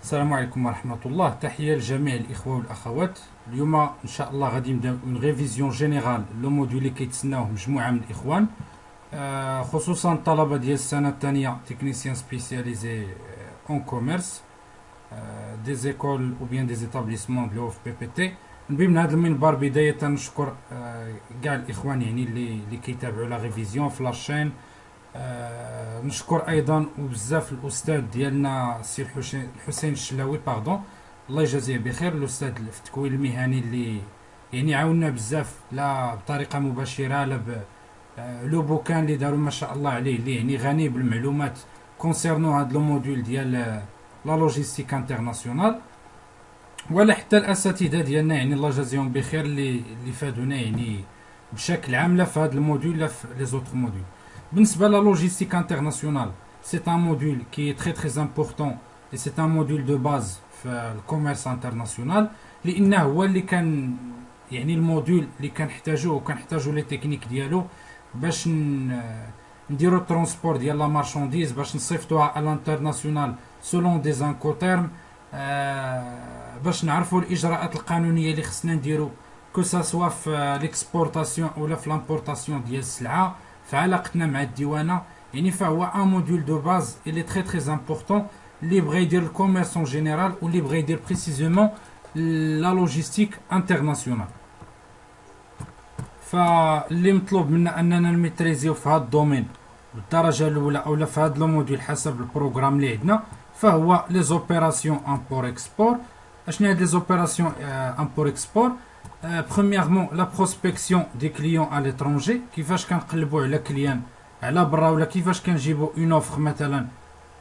السلام عليكم ورحمة الله. تحية لجميع الإخوة والأخوات. اليوم إن شاء الله غادي نبداو اون ريفيزيون جينيرال لو موديول اللي كيتسناوه مجموعة من الإخوان، خصوصا الطلبة ديال السنة الثانية تكنيسيان سبيسياليزي اون كوميرس دي زيكول او بيان دي زيتابليسمون دو اف بي بي تي. نبي من هذا المنبر بداية نشكر كاع الإخوان يعني اللي كيتابعوا لا ريفيزيون في لاشين. نشكر ايضا وبزاف الاستاذ ديالنا السي الحسين الشلاوي باردون، الله يجازيه بخير، الاستاذ في التكوين المهني اللي يعني عاوننا بزاف، لا بطريقه مباشره لا لو بوكان اللي داروا ما شاء الله عليه، اللي يعني غني بالمعلومات كونسيرنو هاد لو موديول ديال لا لوجيستيك انترناسيونال، ولا حتى الاساتذه ديالنا يعني الله يجازيهم بخير اللي فادونا يعني بشكل عام لا في هذا الموديول لا في لي زوتر موديول. بالنسبه لا لوجيستيك انترناسيونال سي ان موديول كي تري تري امبورطون اي سي ان موديول دو باز في الكوميرس انترناسيونال، لانه هو اللي كان يعني الموديول اللي كنحتاجوه وكنحتاجو لي تكنيك ديالو باش نديرو الترونسبور ديال لا مارشانديز، باش نصيفطوها على الانترناسيونال سولون دي زانكوتيرم، باش نعرفوا الاجراءات القانونيه اللي خصنا نديرو كو سوا في ليكسبورتاسيون ولا في لامبورتاسيون ديال السلعه، في علاقتنا مع الديوانه. يعني فهو ان موديول دو باز اللي تري تري امبورطون اللي بغى يدير الكوميرس اون جينيرال واللي بغى يدير بريسيزومون لا لوجيستيك انترناسيونال. فاللي مطلوب منا اننا نميتريزيو في هذا الدومين بالدرجه الاولى اولا في هذا لو موديول حسب البروغرام اللي عندنا، فهو لي زوبيراسيون امبور اكسبور. اشنو هاد لي زوبيراسيون امبور اكسبور؟ برومييرمون لا بروسبكسيون دي كليون ا ليترونجي، كيفاش كنقلبوا على كليان على برا، ولا كيفاش كنجيبوا اون اوفر مثلا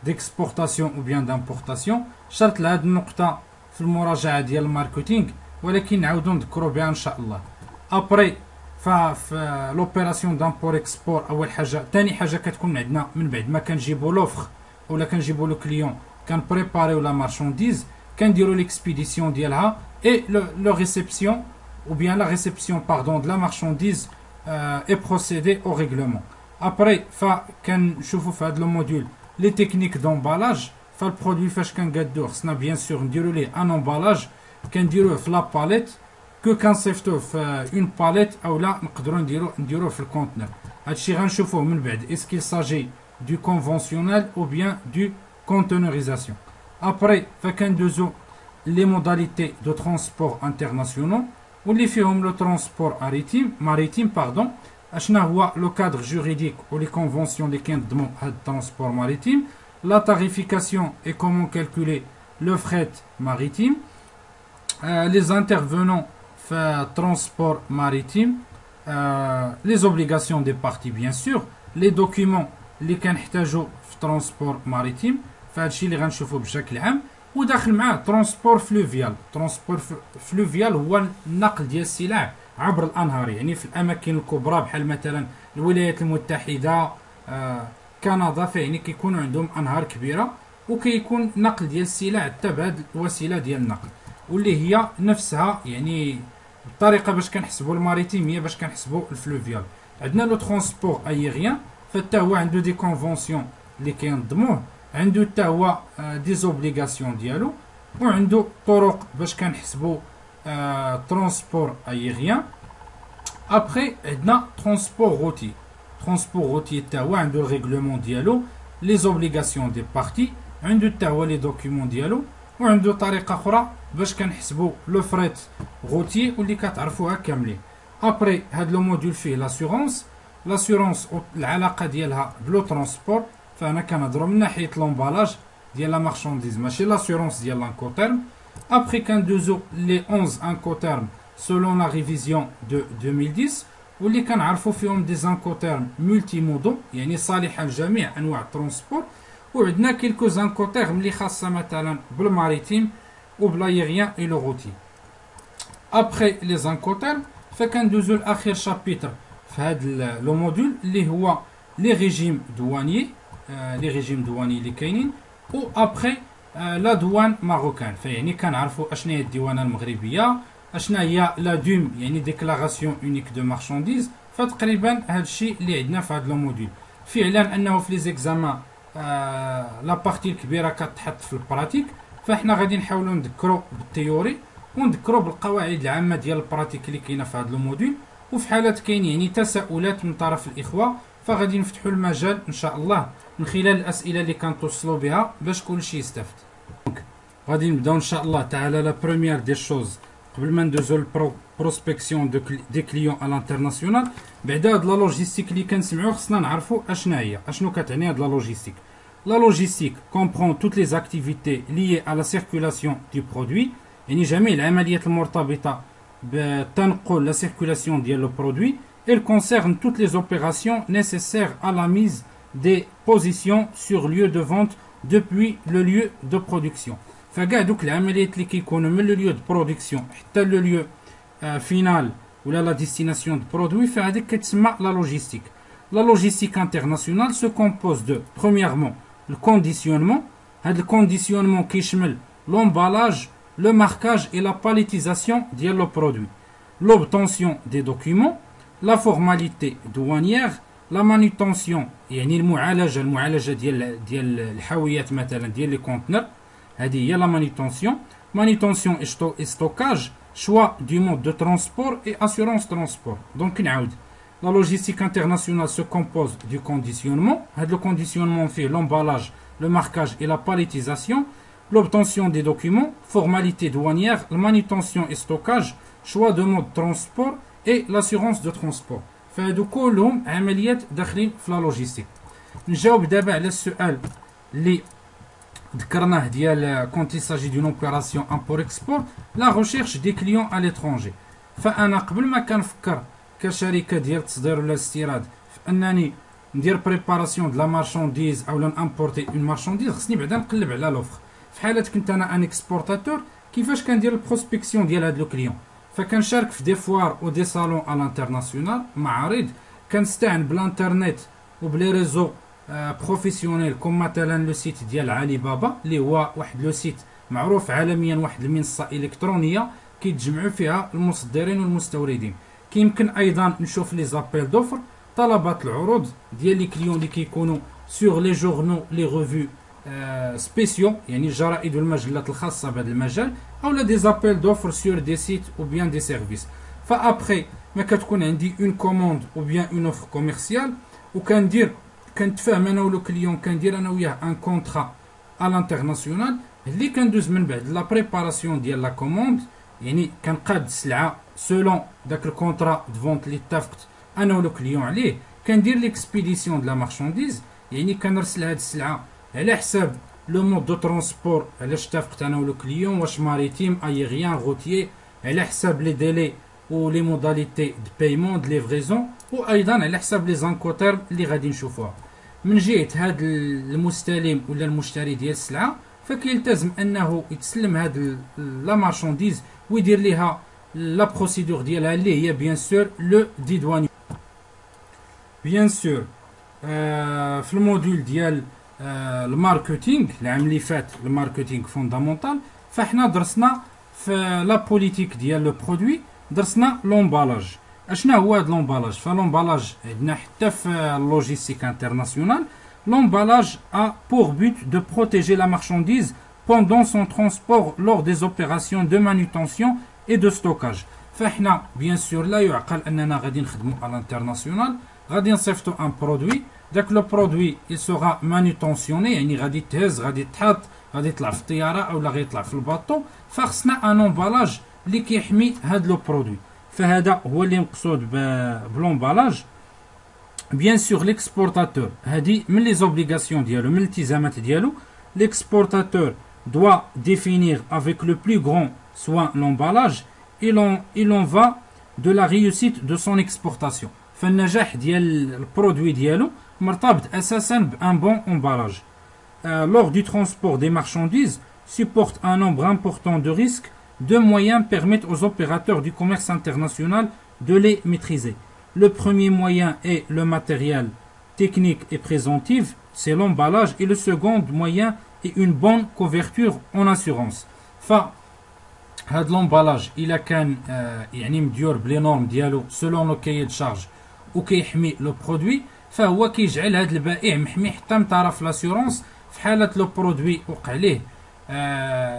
ديكسبورتاسيون او بيان دامبورتاسيون. شرط لهاد النقطه في المراجعه ديال الماركتينغ، ولكن نعاودو نذكروا بها ان شاء الله. ابري في لوبيراسيون دامبور اكسبور، اول حاجه ثاني حاجه كتكون عندنا من بعد ما كنجيبوا لوفر ولا كنجيبوا لو كليون كنبريباريو لا مارشانديز، كنديروا ليكسبيديسيون ديالها اي لو ريسبسيون ou bien la réception pardon de la marchandise est procédée au règlement. Après كنشوفوا في هذا الموديول لي تكنيك دومبالاج. فالبرودوي فاش كنقادوه خصنا بيان سور نديرو ليه ان امبالاج، كنديروه في لا باليت كو كنصيفطوه في اون باليت او لا نقدروا نديروه في الكونتنر. هادشي غنشوفوه من بعد اسكيل ساجي دو كونفونسيونيل او بيان دو كونتينوريزاسيون. ابري فكندوزو لي موداليتي دو ترونسبور انترناسيونال واللي فيهم لو ترونسبور ماريتيم باردون. اشنا هو لو كادر جوريديك ولي كونفونسيون اللي كينظموا هاد الترونسبور ماريتيم، لا تاريفيكاسيون اي كومون كالكولي لو فريت ماريتيم، les intervenants في transport maritime, les obligations des parties bien sûr, les documents اللي كنحتاجو في transport maritime. فهادشي اللي غنشوفو بشكل عام، وداخل معاه ترونسبور فلوفيال. ترونسبور فلوفيال هو النقل ديال السلع عبر الانهار، يعني في الاماكن الكبرى بحال مثلا الولايات المتحده، كندا، فيعني كيكونوا عندهم انهار كبيره وكيكون نقل ديال السلع تبع هاد الوسيله ديال النقل، واللي هي نفسها يعني الطريقه باش كنحسبوا الماريتيم هي باش كنحسبوا الفلوفيال. عندنا لو ترونسبور ايريان، فتا هو عنده دي كونفونسيون اللي كينظموه، عنده حتى هو دي زوبليغاسيون ديالو، وعنده طرق باش كنحسبوا ترونسبور ايريان. ابخي عندنا ترونسبور روتي. ترونسبور روتي حتى هو عنده الريغلومون ديالو، لي زوبليغاسيون دي بارتي، عنده حتى هو لي دوكيومون ديالو، وعنده طريقه اخرى باش كنحسبوا لو فريت روتي واللي كتعرفوها كاملين. ابري هاد لو موديول فيه لاسيورونس. لاسيورونس العلاقه ديالها بلو ترونسبور، فانا كنهضروا من ناحيه لومبالاج ديال لا مارشانديز ماشي لاسيورونس ديال لانكوتيرم. ابري كندوزو لي 11 انكوتيرم سولون لا ريفيزيون دو 2010 واللي كنعرفوا فيهم دي زانكوتيرم مولتي مودو يعني صالحه لجميع انواع الترونسبور، وعندنا كيلكو زانكوتيرم اللي خاصه مثلا بالماريتيم وبلايريان اي لو روتي. ابخي لي زانكوتيرم فكندوزو لاخر شابيتر في هذا لو موديول اللي هو لي ريجيم دوانيي، لي ريجيم دواني اللي كاينين، و ابخي لا دوان ماروكان. فيعني كنعرفوا اشنا هي الديوانه المغربيه، اشنا هي لا دوم يعني ديكلاراسيون اونيك دو مارشانديز. فتقريبا هذا الشيء اللي عندنا في هذا لو موديول. في اعلان انه في لي زيكزامان لا بارتي الكبيره كتحط في البراتيك، فاحنا غادي نحاولوا نذكروا بالتيوري ونذكروا بالقواعد العامه ديال البراتيك اللي كاينه في هذا الموديل. وفي حالات كاين يعني تساؤلات من طرف الاخوه فغادي نفتحوا المجال ان شاء الله من خلال الاسئله اللي كنتوصلوا بها باش كلشي يستافد. غادي نبداو ان شاء الله تعالى. لا بروميير دي شوز قبل ما ندوزو البروسبكسيون دي كليون على الانترناسيونال، بعدا هاد لا لوجيستيك اللي كنسمعوا خصنا نعرفوا اشنا هي، اشنو كتعني هاد لا لوجيستيك. La logistique comprend toutes les activités liées à la circulation du produit. يعني جميع العمليات المرتبطة بتنقل la circulation ديال le produit. Elle concerne toutes les opérations nécessaires à la mise des positions sur lieu de vente depuis le lieu de production. فكاع دوك العمليات اللي كيكونوا من le lieu de production حتى le lieu final ولا la destination de produit فهذيك كتسمى la logistique. La logistique internationale se compose de premièrement le conditionnement. Le conditionnement qui يشمل l'emballage, le marquage et la palettisation ديال le produit. L'obtention des documents, la formalité douanière, la manutention يعني المعالجة ديال الحاويات مثلا ديال لي كونتنر، هذه هي la manutention. Manutention et stockage, choix du mode de transport et assurance transport. Donc نعاود. La logistique internationale se compose du conditionnement. Le conditionnement fait l'emballage, le marquage et la palettisation, l'obtention des documents, formalité douanière, la manutention et stockage, choix de mode de transport et l'assurance de transport. فهادو كلهم عمليات داخلين في la logistique. نجاوب دابا على السؤال اللي ذكرناه ديال quand il s'agit d'une opération import-export, la recherche des clients à l'étranger. فأنا قبل ما كنفكر كشركه ديال التصدير ولا الاستيراد في انني ندير بريباراسيون دو لا مارشانديز او نامبورتي اون مارشانديز، خصني بعدا نقلب على لوفر. في حاله كنت انا ان اكسبورتاتور كيفاش كندير البروسبكسيون ديال هاد لو كليون؟ فكنشارك في دي فوار او دي صالون على الانترناسيونال، معارض، كنستعن بالانترنت وبلي ريزو بروفيسيونيل كوم مثلا لو سيت ديال علي بابا اللي هو واحد لو سيت معروف عالميا، واحد المنصه الكترونيه كيتجمعوا فيها المصدرين والمستوردين. كيمكن ايضا نشوف لي زابيل دوفر، طلبات العروض ديال لي كليون اللي كيكونوا سور لي جورنو لي ريفو سبيسيو يعني الجرائد والمجلات الخاصه بهذا المجال، او لا دي زابيل دوفر سور دي سيت او بيان دي سيرفيس. فابخي ما كتكون عندي اون كوموند او بيان اون اوفر كوميرسيال كنتفاهم انا ولو كليون، كندير انا وياه ان كونطرا على الانترناسيونال اللي كندوز من بعد لا بريباراسيون ديال لا كوموند، يعني كنقاد السلعه سولون داك الكونطرا دو فونت اللي اتفقت انا ولو كليون عليه، كندير ليكسبيديسيون دو لا مارشانديز يعني كنرسل هاد السلعه على حساب لو مود دو ترونسبور علاش اتفقت انا ولو كليون، واش ماريتيم ايريان روتيي، على حساب لي ديلي و لي موداليتي دو بايمون دو ليفريزون، وايضا على حساب لي زانكوتيرم اللي غادي نشوفوها. من جهه هاد المستلم ولا المشتري ديال السلعه فكيلتزم انه يتسلم هاد لا مارشانديز ويدير ليها لا بروسيدور ديالها اللي هي بيان سور لو دي دواني. بيان سور في الموديل ديال الماركتينغ العام اللي فات، الماركتينغ فوندامونتال، فاحنا درسنا في لا بوليتيك ديال لو برودوي درسنا لومبالاج. اشنا هو هاد لومبالاج؟ فلومبالاج عندنا حتى في اللوجيستيك انترناسيونال. L'emballage a pour but de protéger la marchandise pendant son transport lors des opérations de manutention et de stockage. فاحنا بيان سور لا يعقل اننا غادي نخدموا على الانترناسيونال، غادي نصيفطوا ان برودوي، داك لو برودوي il sera manutentionné يعني غادي تهز، غادي تحط، غادي يطلع في الطياره او غادي يطلع في الباطو، فخصنا ان امبالاج اللي كيحمي هاد لو برودوي. فهذا هو اللي مقصود بلومبالاج. Bien sûr, l'exportateur, les obligations dialo, l'exportateur doit définir avec le plus grand soin l'emballage. Il en va de la réussite de son exportation. فالنجاح ديال البرودوي ديالو مرتبط اساسا بان bon emballage. Lors du transport des marchandises, supporte un nombre important de risques. Deux moyens permettent aux opérateurs du commerce international de les maîtriser. Le premier moyen est le matériel technique et présentif, c'est l'emballage, et le second moyen est une bonne couverture en assurance. هاد l'emballage il a كان يعني مديور بلي نورم ديالو selon le cahier de charge وكيحمي لو برودوي، فهو كيجعل هاد البائع محمي حتى من طرف لاسيورونس في حاله لو برودوي وقع ليه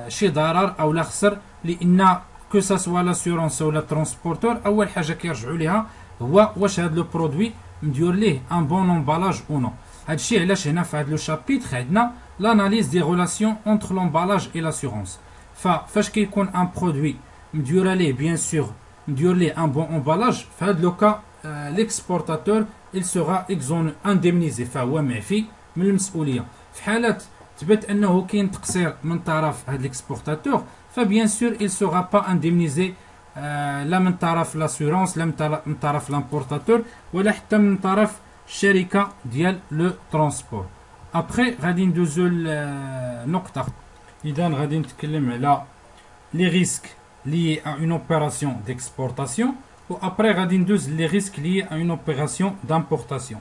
شي ضرر او لا خسر، لان كو سا سوا لاسيورونس ولا ترونسبورتور اول حاجه كيرجعوا ليها هو واش هذا لو برودوي مديور ليه ان بون امبالاج او نو. هادشي علاش هنا في هذا لو شابيتر عندنا لاناليز دي ريلاسيون اونتر لومبالاج اي لاسيورونس. فاش كيكون ان برودوي مديور ليه بيان سور مديور ليه ان بون امبالاج، في هذا لو كا ليكسبورتاتور il sera indemnisé، فهو معفي من المسؤوليه. في حالات تبت انه كاين تقصير من طرف هذا ليكسبورتاتور، فبيان سور il sera pas indemnisé لا من طرف لاسيورونس لا من طرف لامبورتاتور ولا حتى من طرف الشركه ديال لو ترونسبور. ابخي غادي ندوزو لنقطه، اذا غادي نتكلم على لي ريسك liés à une opération d'exportation. Ou après, غادي ندوز les risques liés à une opération d'importation.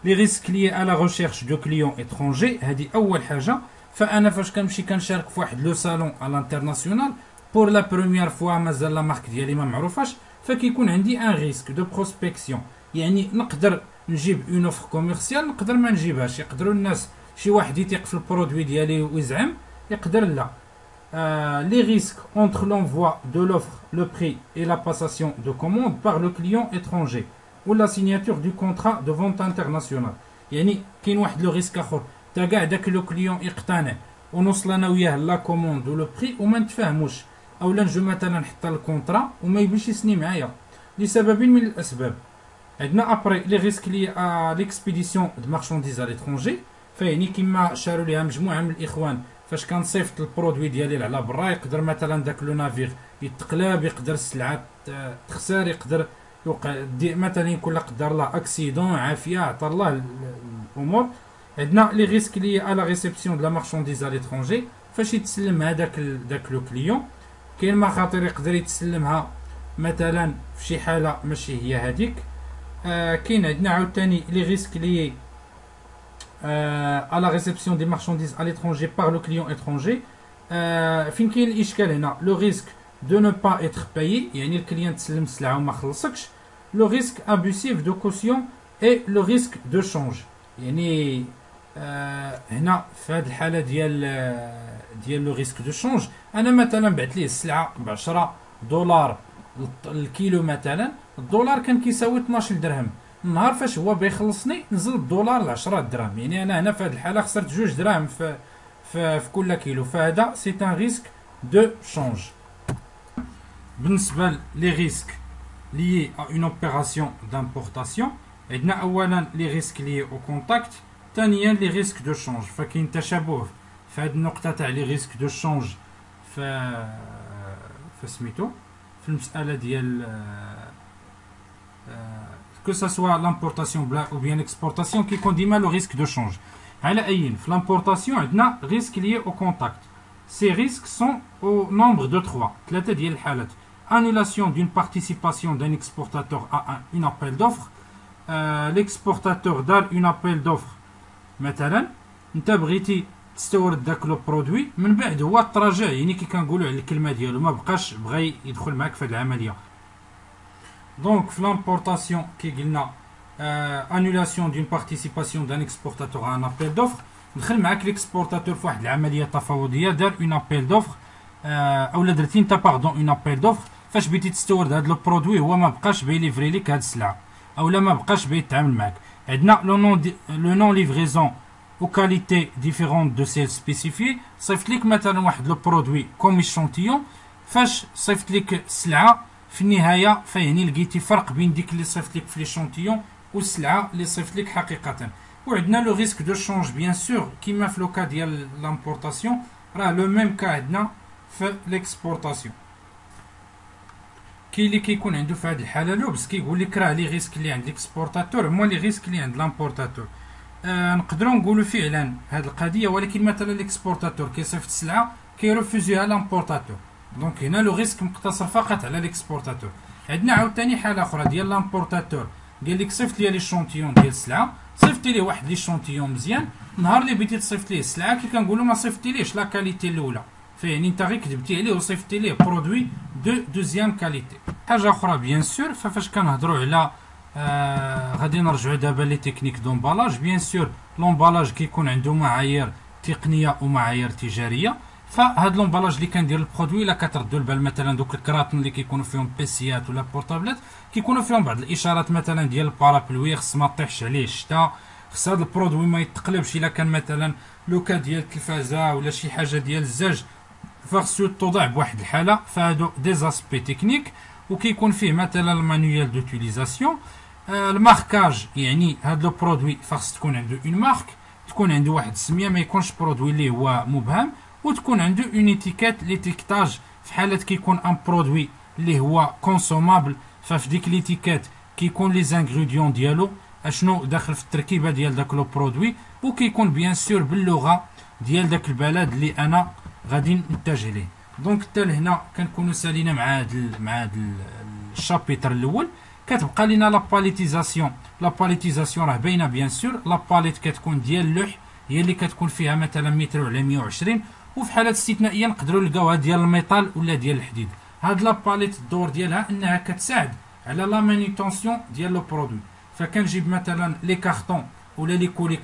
Les risques liés à la recherche de clients étrangers، هذه أول حاجة. فأنا فاش كنمشي كنشارك في واحد لو صالون على الانترناسيونال بور لا بروميير فوا، مازال لا مارك ديالي ما معروفاش، فكيكون عندي ان ريسك دو بروسبكسيون. يعني نقدر نجيب اون اوفر كوميرسيال، نقدر ما نجيبهاش، يقدروا الناس شي واحد يثيق في البرودوي ديالي ويزعم، يقدر لا. Les risques entre l'envoi de l'offre, le prix et la passation de commande par le client étranger ou la signature du contrat de vente internationale. يعني كاين واحد لو ريسك اخر، تا كاع داك لو كليون يقتنع ونوصل انا وياه لا كوموند ولو بري وما نتفاهموش، اولا نجو مثلا حتى الكونترا وما يبغيش يسني معايا لسبب من الاسباب. عندنا ابري لي ريسك لي ا ليكسبيديسيون دو مارشانديز ا ليترونجي، فيعني كيما شاروا ليها مجموعه من الاخوان فاش كنصيفط البرودوي ديالي على برا، يقدر مثلا داك لو نافير يتقلب، يقدر السلعه تخسر، يقدر مثلا يكون لا قدر الله اكسيدون، عافيه عطا الله الامور. عندنا لي ريسك لي على ريسبسيون دو لا مارشانديز ا ليترونجي، فاش يتسلم هذاك لو كليون كاين مخاطر يقدر يتسلمها مثلا في شي حاله ماشي هي هذيك. كاين عندنا عاوتاني لي ريسك لي à la réception des marchandises à l'étranger par le client étranger. فين كاين الاشكال هنا؟ لو ريسك دو نو با اتر بايي، يعني الكليان تسلم السلعه وما خلصكش. لو ريسك ابوسيف دو كوسيون اي لو ريسك دو شونج، يعني هنا في هذه الحاله ديال لو ريسك دو شونج، انا مثلا بعت ليه السلعه ب 10 دولار الكيلو، مثلا الدولار كان كيساوي 12 درهم، النهار فاش هو بيخلصني نزل الدولار ل 10 دراهم، يعني انا هنا في هذه الحاله خسرت 2 دراهم في كل كيلو، فهذا سي ان ريسك دو شونج. بالنسبه لي ريسك لي ا اون اوبيراسيون دامبورطاسيون، عندنا اولا لي ريسك لي او كونتاكت، ثانيا لي ريسك دو شونج. فكاين تشابه في هذه النقطه تاع لي ريسك دو شونج في سميتو في المساله ديال que ça soit l'importation ou bien l'exportation qui conduit le risque de change. على أي في l'importation عندنا risque lié au contact. Ces risques sont au nombre de 3. ثلاثة ديال الحالات. Annulation d'une participation d'un exportateur à un appel d'offres. L'exportateur دار une appel d'offres. مثلا انت بغيتي تستورد داك لو برودوي، من بعد هو التراجع، يعني كي كنقولوا على الكلمه ديالو ما بقاش بغى يدخل معاك في هذه العمليه. Donc, l'importation qui est annulation d'une participation d'un exportateur à un appel d'offres. دخل معاك l'exportateur في واحد العمليه تفاوضيه، دار اون ابيل دوفر اولا درتي انت باردون اون ابيل دوفر، فاش بغيتي تستورد هذا لو برودوي هو ما بقاش بيليفري لك هذه السلعه اولا ما بقاش بيتعامل معاك. عندنا لو نون ليفريزون او كاليتي ديفيرونت دو سيل سبيسيفي، صيفط لك مثلا واحد لو برودوي كوم ايشونتيون، فاش صيفط لك السلعه في النهايه فيعني لقيتي فرق بين ديك اللي صيفط لك في ليشونتيون والسلعه اللي صيفط لك حقيقه. وعندنا لو ريسك دو شونج بيان سور كيما في لوكا ديال لامبورطاسيون، راه لو ميم كا عندنا في ليكسبورطاسيون. كاين اللي كيكون عنده في هذه الحاله لوبس كيقول لك راه لي ريسك اللي عند ليكسبورتاتور هما لي ريسك اللي عند لامبورطاتور. نقدروا نقولوا فعلا هذه القضيه، ولكن مثلا ليكسبورتاتور كيصيفط السلعه كيرفوزيها لامبورطاتور، دونك هنا لو ريسك مقتصر فقط على ليكسبورتاتور. عندنا عاوتاني حاله اخرى ديال لامبورطاتور، قال لك صيفط لي ليشونتيون ديال السلعه، صيفطي ليه واحد ليشونتيون مزيان، نهار اللي بغيتي تصيفط ليه السلعه كي كنقولوا ما صيفطيليش لا كاليتي الاولى، فيعني انت غير كذبتي عليه وصيفطي ليه برودوي دو دوزيام كاليتي. حاجه اخرى بيان سور، فاش كنهضروا على غادي نرجعوا دابا لي تكنيك دومبالاج. بيان سور لومبالاج كيكون عنده معايير تقنيه ومعايير تجاريه، فهاد لومبالاج اللي كندير البرودوي الا كتردوا البال مثلا دوك الكراتن اللي كيكونوا فيهم بيسيات ولا بورطابلات كيكونوا فيهم بعض الاشارات مثلا ديال البارابلوي، خص ما طيحش عليه الشتا، خص هاد البرودوي ما يتقلبش الا كان مثلا لوكا ديال التلفازه ولا شي حاجه ديال الزاج فخصو توضع بواحد الحاله. فهادو دي زاسبي تكنيك. وكيكون فيه مثلا المانيوال دوتيليزاسيون. الماركاج يعني هاد لو برودوي فخص تكون عنده اون مارك، تكون عنده واحد السميه، ما يكونش برودوي اللي هو مبهم، وتكون عنده اون ايتيكيت ليتيكتاج في حاله كيكون ان برودوي اللي هو كونسومابل. ففي ديك ليتيكيت كيكون لي زانغريديون ديالو اشنو داخل في التركيبه ديال داك لو برودوي، وكيكون بيان سور باللغه ديال داك البلد اللي انا غادي نتجه ليه. دونك حتى لهنا كنكونوا سالينا مع هاد الشابيتر الاول. كتبقى لينا لاباليتيزاسيون. لاباليتيزاسيون راه باينه بيان سور، لاباليت كتكون ديال اللوح هي اللي كتكون فيها مثلا متر على 120، وفي حالات استثنائيه نقدروا نلقاوها ديال الميطال ولا ديال الحديد. هاد لاباليت الدور ديالها انها كتساعد على لا مانيتونسيون ديال لو برودوي. فكنجيب مثلا لي كارطون ولا لي كولي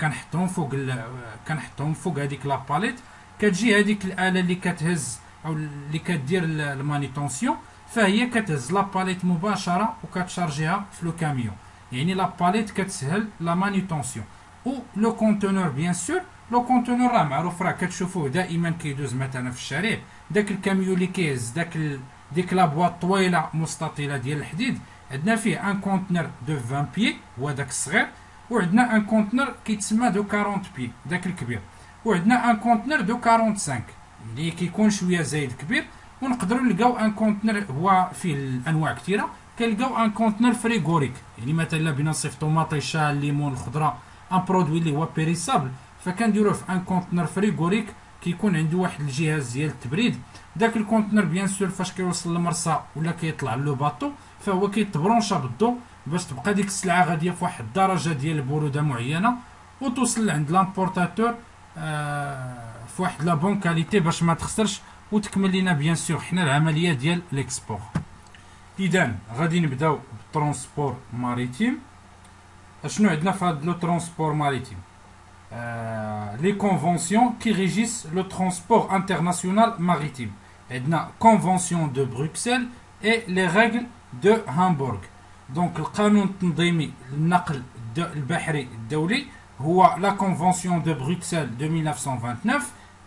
كنحطهم فوق هذيك لاباليت، كتجي هذيك الاله اللي كتهز او اللي كدير المانيتونسيون، فهي كتهز لاباليت مباشره وكتشارجيها في لو كاميون. يعني لاباليت كتسهل لا مانيتونسيون. و لو كونتونور بيان سور، لو كونتونور راه معروف، راه كتشوفوه دائما كيدوز مثلا في الشارع، داك الكاميون اللي كيهز ديك لابواط طويله مستطيله ديال الحديد. عندنا فيه ان كونتنر دو 20 بي هو داك الصغير، وعندنا ان كونتنر كيتسمى دو 40 بي داك الكبير، وعندنا ان كونتنر دو 45 اللي كيكون شويه زايد كبير. ونقدروا نلقاو ان كونتنر هو فيه الانواع كثيره. كنلقاو ان كونتنر فريغوريك، يعني مثلا بينا نصيفطو مطيشه الليمون الخضره ان برودوي اللي هو بيريسابل، فكنديروه في ان كونتنر فريغوريك كيكون عنده واحد الجهاز ديال التبريد. داك الكونتنر بيان سور فاش كيوصل للمرسى ولا كيطلع لو باطو فهو كيتبرونشا بالضو باش تبقى ديك السلعه غاديه في واحد الدرجه ديال البروده معينه وتوصل عند لامبورتاتور في واحد لا بون كاليتي باش ما تخسرش وتكمل لينا بيان سور حنا العمليه ديال ليكسبور. اذا غادي نبداو بالترونسبور ماريتيم. اشنو عندنا في هذا لو ترونسبور ماريتيم؟ لي كونفونسيون كي ريجيس لو ترونسبور انترناسيونال ماريتيم. عندنا كونفونسيون دو بروكسل اي لي ريغل دو هامبورغ. دونك القانون التنظيمي للنقل البحري الدولي هو لا كونفونسيون دو بروكسل دو 1929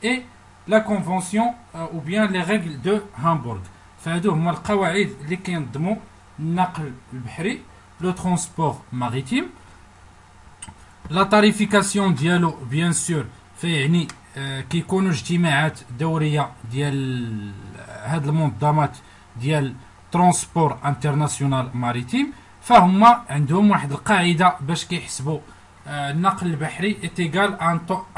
اي لا كونفونسيون او بيان لي ريغل دو هامبورغ. فهادو هما القواعد اللي كينظموا النقل البحري لو ترونسبور ماريتيم. لا تاريفيكاسيون ديالو بيان سور فيعني كيكونوا اجتماعات دوريه ديال هاد المنظمات ديال ترونسبور انترناسيونال ماريتيم، فهما عندهم واحد القاعده باش كيحسبوا النقل البحري اتيغال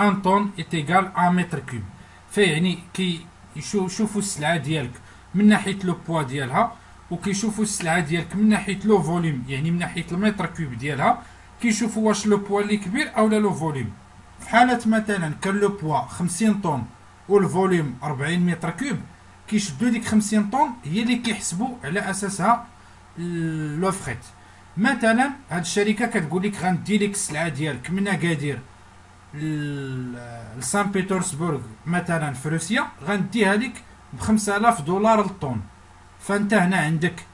ان طون اتيغال ان متر كوب. فيعني كيشوفوا السلعه ديالك من ناحيه لو بوا ديالها، وكيشوفوا السلعه ديالك من ناحيه لو فوليوم يعني من ناحيه المتر كوب ديالها، كيشوفوا واش لو بوا اللي كبير او لا لو فوليوم. في حاله مثلا كان لو بوا 50 طن والفوليوم 40 متر كوب، كيشدوا ديك 50 طن هي اللي كيحسبوا على اساسها لو فريت. مثلا هاد الشركه كتقول لك غندي لك السلعه ديالك من اكادير لسان بيترسبورغ مثلا في روسيا، غنديها لك ب 5000 دولار للطن. فانت هنا عندك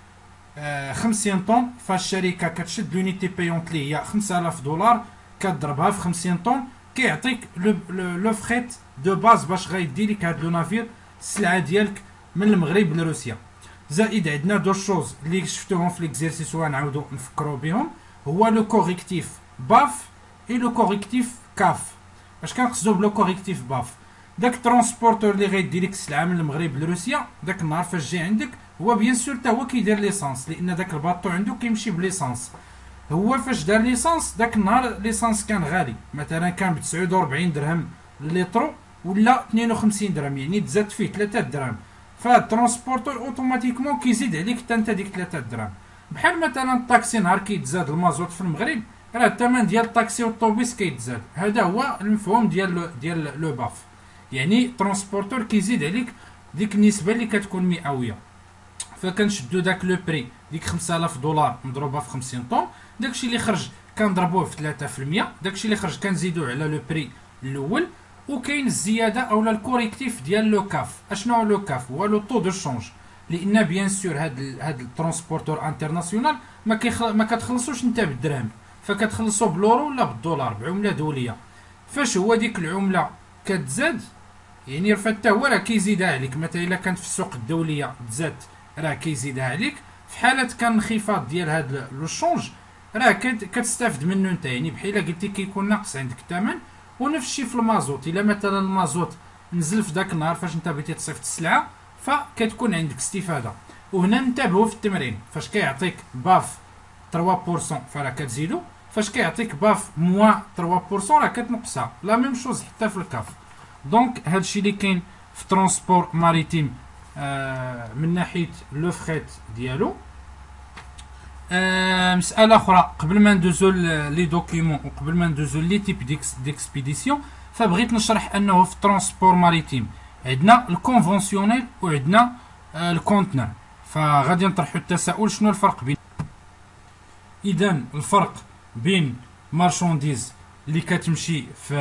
50 طن، فالشركه كتشد لونيتي بايونت اللي هي 5000 دولار كتضربها في 50 طن كيعطيك لو فريت دو باز باش غيدي لك هاد لو نافير السلعه ديالك من المغرب لروسيا. زائد عندنا دو شوز اللي شفتوهم في ليكزيرسيس وغنعاودو نفكروا بهم، هو لو كوريكتيف باف اي لو كوريكتيف كاف. اش كنقصدو بلو كوريكتيف باف؟ داك الترونسبورتور اللي غيدي لك السلعه من المغرب لروسيا داك النهار فاش جاي عندك هو بيان سور حتى هو كيدير ليسانس، لان داك الباطو عنده كيمشي بليسانس. هو فاش دار ليسانس داك النهار ليسانس كان غالي، مثلا كان ب 49 درهم لترو ولا 52 درهم، يعني تزاد فيه 3 درهم. فالترونسبورتور اوتوماتيكمون كيزيد عليك حتى انت ديك 3 درهم. بحال مثلا الطاكسي نهار كيتزاد المازوت في المغرب راه الثمن ديال الطاكسي والطوبيس كيتزاد. هذا هو المفهوم ديال لو باف، يعني ترونسبورتور كيزيد عليك ديك النسبه اللي كتكون مئويه. فكنشدو داك لو بري ديك 5000 دولار مضروبه في 50 طون، داكشي اللي خرج كنضربوه في 3%، داكشي اللي خرج كنزيدوه على لو بري الاول، وكاين الزياده اولا الكوريكتيف ديال لو كاف. اشنو هو لو كاف؟ هو لو طو دو شونج، لان بيان سور هاد الترونسبورتور انترناسيونال ما كتخلصوش انت بالدرهم، فكتخلصو بالورو ولا بالدولار، بعمله دوليه. فاش هو ديك العمله كتزاد، يعني راه حتى هو راه كيزيدها عليك. مثلا الا كانت في السوق الدوليه تزاد راه كيزيدها عليك. في حاله كان انخفاض ديال هاد لو شونج راه كتستافد منه انت، يعني بحال قلتي كيكون ناقص عندك الثمن. ونفس الشيء في المازوت، الا مثلا المازوت نزل في ذاك النهار فاش انت بغيتي تصيفط السلعه فكتكون عندك استفاده. وهنا ننتبهوا في التمرين، فاش كيعطيك باف 3% فراه كتزيدو، فاش كيعطيك باف موان 3% راه كتنقصها. لا ميم شوز حتى في الكاف. دونك هادشي اللي كاين في ترونسبور ماريتيم من ناحيه لو فخيت ديالو. مسألة أخرى قبل ما ندوزو لي دوكيمون وقبل ما ندوزو لي تيب ديكسبيديسيون، فبغيت نشرح أنه في الترونسبور ماريتيم عندنا الكونفونسيونيل وعندنا الكونتنر. فغادي نطرحو التساؤل شنو الفرق بين، إذا الفرق بين مارشانديز اللي كتمشي في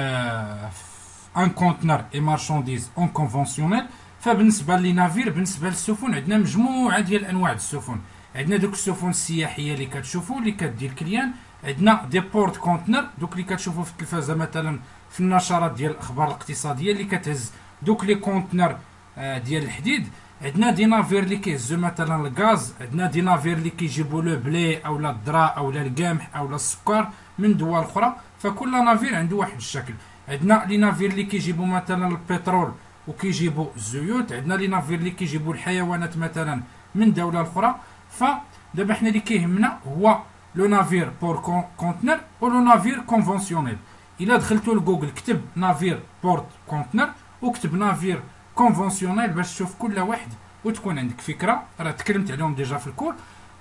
ان كونتنر اي مارشانديز اون كونفونسيونيل. فبالنسبة لي نافير، بالنسبة للسفن عندنا مجموعة ديال أنواع السفن. عندنا دوك السفن السياحيه اللي كتشوفوا اللي كدي الكليان، عندنا دي بورت كونتنر دوك اللي كتشوفوا في التلفازه مثلا في النشرات ديال الاخبار الاقتصاديه اللي كتهز دوك لي كونتنر ديال الحديد. عندنا دي نافير اللي كيهزوا مثلا الغاز، عندنا دي نافير اللي كيجيبوا لو بلي اولا الذره اولا القمح اولا السكر من دول اخرى. فكل نافير عنده واحد الشكل. عندنا لي نافير اللي كيجيبوا مثلا البترول وكيجيبوا الزيوت، عندنا لي نافير اللي كيجيبوا الحيوانات مثلا من دوله اخرى. فدابا حنا اللي كيهمنا هو لو نافير بور كونتنر و لو نافير كونفونسيونيل. الا دخلتو لجوجل كتب نافير بورت كونتنر وكتب نافير كونفونسيونيل باش تشوف كل واحد وتكون عندك فكره. راه تكلمت عليهم ديجا في الكور.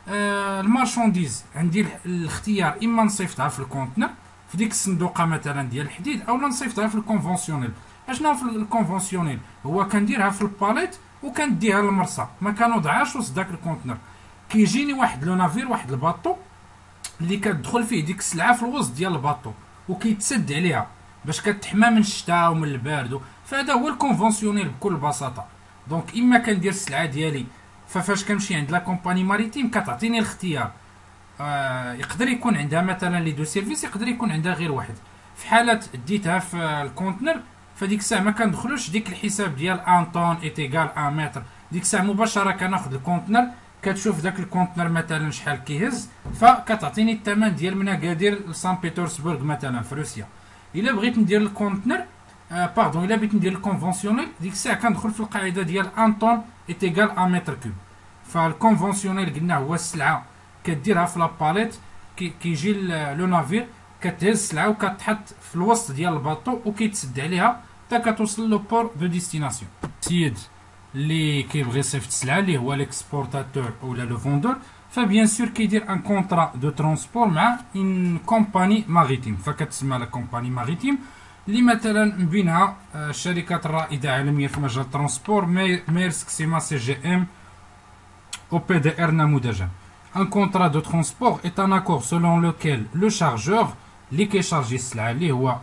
المارشانديز عندي الاختيار اما نصيفطها في الكونتنر في ديك الصندوقه مثلا ديال الحديد، اولا نصيفطها في الكونفونسيونيل. اشنو في الكونفونسيونيل؟ هو كنديرها في الباليت وكنديها للمرصى، ما كنوضعهاش وسط داك الكونتنر. كيجيني واحد لو نافير، واحد الباطو اللي كتدخل فيه ديك السلعه في الوسط ديال الباطو وكيتسد عليها باش كتحمى من الشتاء ومن البرد. فهذا هو الكونفونسيونيل بكل بساطه. دونك اما كندير السلعه ديالي، ففاش كنمشي عند لا كومباني ماريتيم كتعطيني الاختيار. يقدر يكون عندها مثلا لي دو سيرفيس، يقدر يكون عندها غير واحد. في حاله ديتها في الكونتنر فديك الساعه ما كندخلوش ديك الحساب ديال ان طون ايتيغال ان متر. ديك الساعه مباشره كناخذ الكونتنر، كتشوف داك الكونتنر مثلا شحال كيهز، فكتعطيني الثمن ديال من اكادير لسان بيترسبورغ مثلا في روسيا. الا بغيت ندير الكونتنر باردون، الا بغيت ندير الكونفونسيونيل ديك الساعه كندخل في القاعده ديال ان طون ايتيغال ان متر كوب. فالكونفونسيونيل قلنا هو السلعه كديرها في لاباليت، كيجي لو نافير كتهز السلعه وكتحط في الوسط ديال الباطو وكيتسد عليها حتى كتوصل لو بور دو ديستيناسيون. السيد اللي كيبغي يصيفط السلعه اللي هو ليكسبورتاتور اولا لو فوندور، فبيان سور كيدير ان كونطرا دو ترونسبور مع ان كومباني ماريتيم. فكتسمى لا كومباني ماريتيم اللي مثلا من بينها الشركات الرائده عالميا في مجال الترونسبور، ميرسك، سيما، سي جي ام، او بي دي ار نموذجا. Un contrat de transport est un accord selon lequel le chargeur اللي كيشارجي السلعه اللي هو